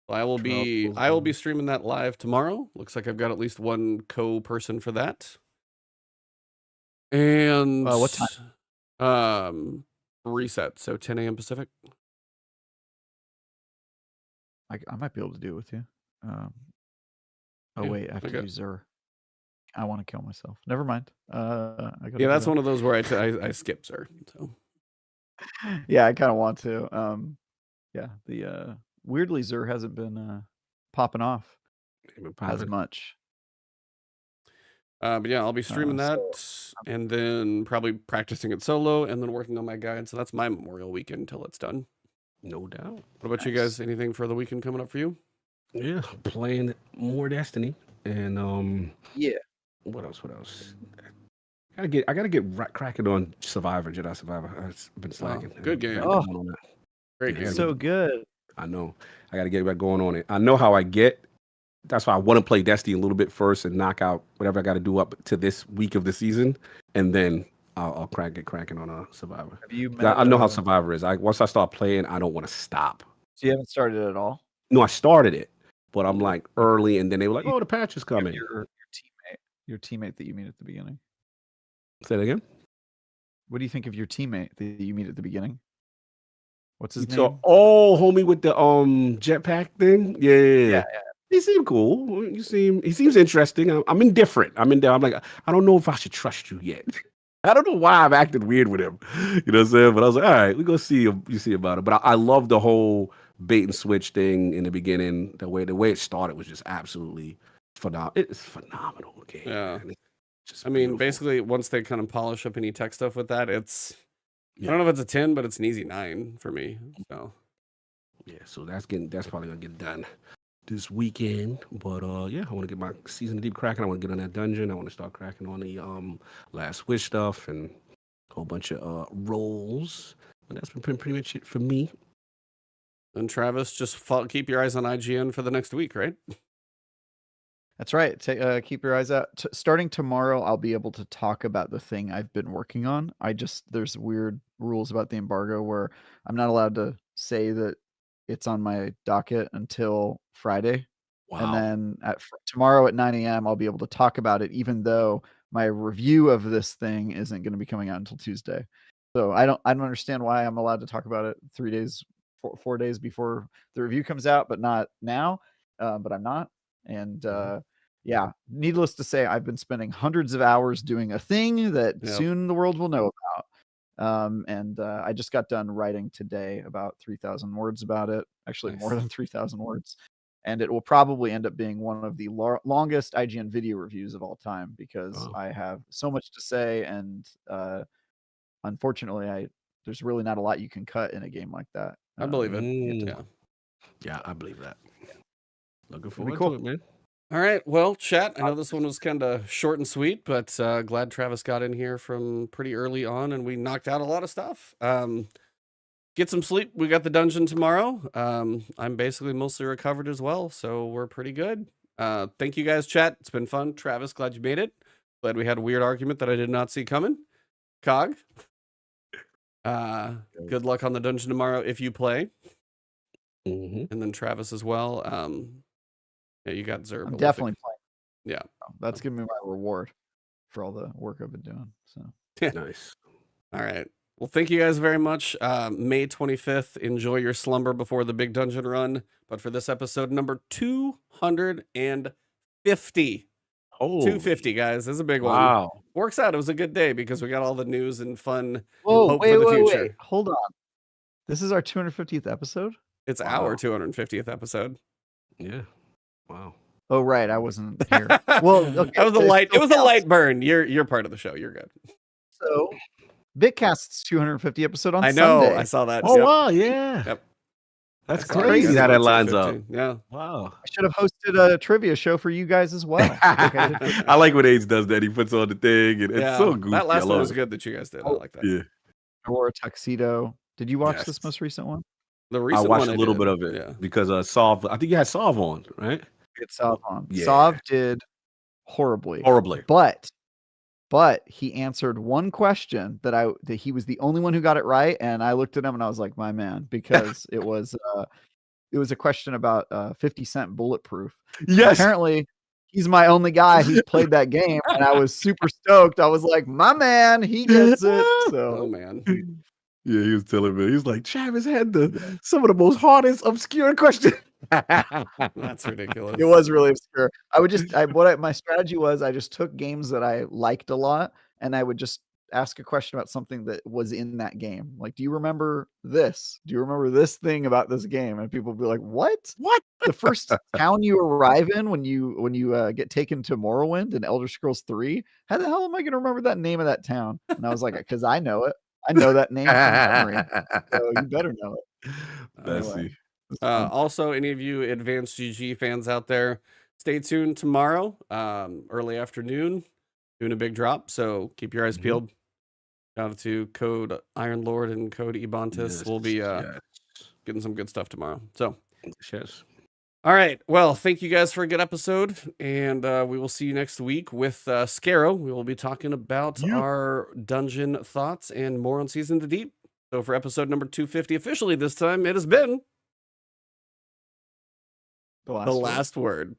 So I will be streaming that live tomorrow. Looks like I've got at least one co-person for that. And what time? Reset, so 10 a.m. Pacific. I might be able to do it with you. Wait, I have to do Zur. I want to kill myself. Never mind. That's one of those where I skip Zur. So yeah, I kind of want to. The weirdly Zur hasn't been popping off as much. But yeah, I'll be streaming that and then probably practicing it solo and then working on my guide. So that's my Memorial weekend until it's done. No doubt. What about you guys? Anything for the weekend coming up for you? Yeah, playing more Destiny and What else? I gotta get cracking on Jedi Survivor. I've been slacking. Good game. Great game. So good. I know. I gotta get back going on it. I know how I get. That's why I want to play Destiny a little bit first and knock out whatever I got to do up to this week of the season, and then I'll get cracking on Survivor. I know how Survivor is. Once I start playing, I don't want to stop. So you haven't started it at all? No, I started it, but I'm like early, and then they were like, "Oh, the patch is coming." Your teammate that you meet at the beginning. Say that again. What do you think of your teammate that you meet at the beginning? What's his name? Homie with the jetpack thing. Yeah. He seemed cool. He seems interesting. I'm indifferent. I'm like, I don't know if I should trust you yet. I don't know why I've acted weird with him. You know what I'm saying? But I was like, all right, we're gonna see about it. But I love the whole bait and switch thing in the beginning. The way it started was just absolutely phenomenal. It's a phenomenal game. Yeah. Basically, once they kind of polish up any tech stuff with that, it's I don't know if it's a 10, but it's an easy 9 for me. So so that's probably gonna get done this weekend. But I want to get my season of deep cracking. I want to get on that dungeon. I want to start cracking on the Last Wish stuff and a whole bunch of roles. But that's been pretty much it for me. And Travis, just keep your eyes on IGN for the next week, right? That's right. Keep your eyes out. Starting tomorrow, I'll be able to talk about the thing I've been working on. There's weird rules about the embargo where I'm not allowed to say that it's on my docket until Friday. Wow. And then tomorrow at 9 a.m., I'll be able to talk about it, even though my review of this thing isn't going to be coming out until Tuesday. So I don't understand why I'm allowed to talk about it 4 days before the review comes out, but not now. but I'm not. And yeah, needless to say, I've been spending hundreds of hours doing a thing that soon the world will know about. And I just got done writing today about 3,000 words about it. Actually, more than 3,000 words. And it will probably end up being one of the longest IGN video reviews of all time because I have so much to say, and unfortunately, there's really not a lot you can cut in a game like that. I believe it. Yeah, I believe that. Looking forward to it, man. All right, well, chat, I know this one was kind of short and sweet, but glad Travis got in here from pretty early on, and we knocked out a lot of stuff. Get some sleep. We got the dungeon tomorrow. I'm basically mostly recovered as well, so we're pretty good. Thank you guys, chat. It's been fun. Travis, glad you made it. Glad we had a weird argument that I did not see coming. Cog, good luck on the dungeon tomorrow if you play. And then Travis as well. Yeah, you got Zerb. I'm definitely playing. Yeah. That's giving me my reward for all the work I've been doing. So nice. All right. Well, thank you guys very much. May 25th. Enjoy your slumber before the big dungeon run. But for this episode, number 250. Oh, 250, guys. This is a big one. Wow. Works out. It was a good day because we got all the news and fun. Whoa, hope for the future. Wait. Hold on. This is our 250th episode? It's our 250th episode. Yeah. Wow. Oh, right. I wasn't here. Well, okay, that was a light. It was a light burn. You're part of the show. You're good. So, Bitcast's 250 episode on I know. Sunday. I saw that. Oh, wow. Yeah. Yep. That's crazy how that lines up. Yeah. Wow. I should have hosted a trivia show for you guys as well. I like when Age does that. He puts on the thing, and it's so goofy. That last one was good that you guys did. I like that. Yeah. I wore a tuxedo. Did you watch this most recent one? The recent I watched one a little bit of it because Sov. I think you had Sov on, right? It's Sov on. Yeah. Sov did horribly. But he answered one question that he was the only one who got it right, and I looked at him and I was like, my man, because it was a question about 50 Cent Bulletproof. Yes. Apparently, he's my only guy who's played that game, and I was super stoked. I was like, my man, he gets it. So, oh man. Yeah, he was telling me. He's like, Travis had some of the most hardest, obscure questions. That's ridiculous. It was really obscure. My strategy was I just took games that I liked a lot, and I would just ask a question about something that was in that game. Like, do you remember this? Do you remember this thing about this game? And people would be like, what? What? The first town you arrive in when you get taken to Morrowind in Elder Scrolls 3? How the hell am I going to remember that name of that town? And I was like, because I know it. I know that name from memory. So you better know it. Anyway. Also, any of you Advanced GG fans out there, stay tuned tomorrow, early afternoon, doing a big drop. So keep your eyes peeled. Shout out to code Iron Lord and code Ebontis. Yes, we'll be getting some good stuff tomorrow. So, yes. All right. Well, thank you guys for a good episode, and we will see you next week with Scarrow. We will be talking about our dungeon thoughts and more on Season of the Deep. So for episode number 250, officially this time, it has been the last word.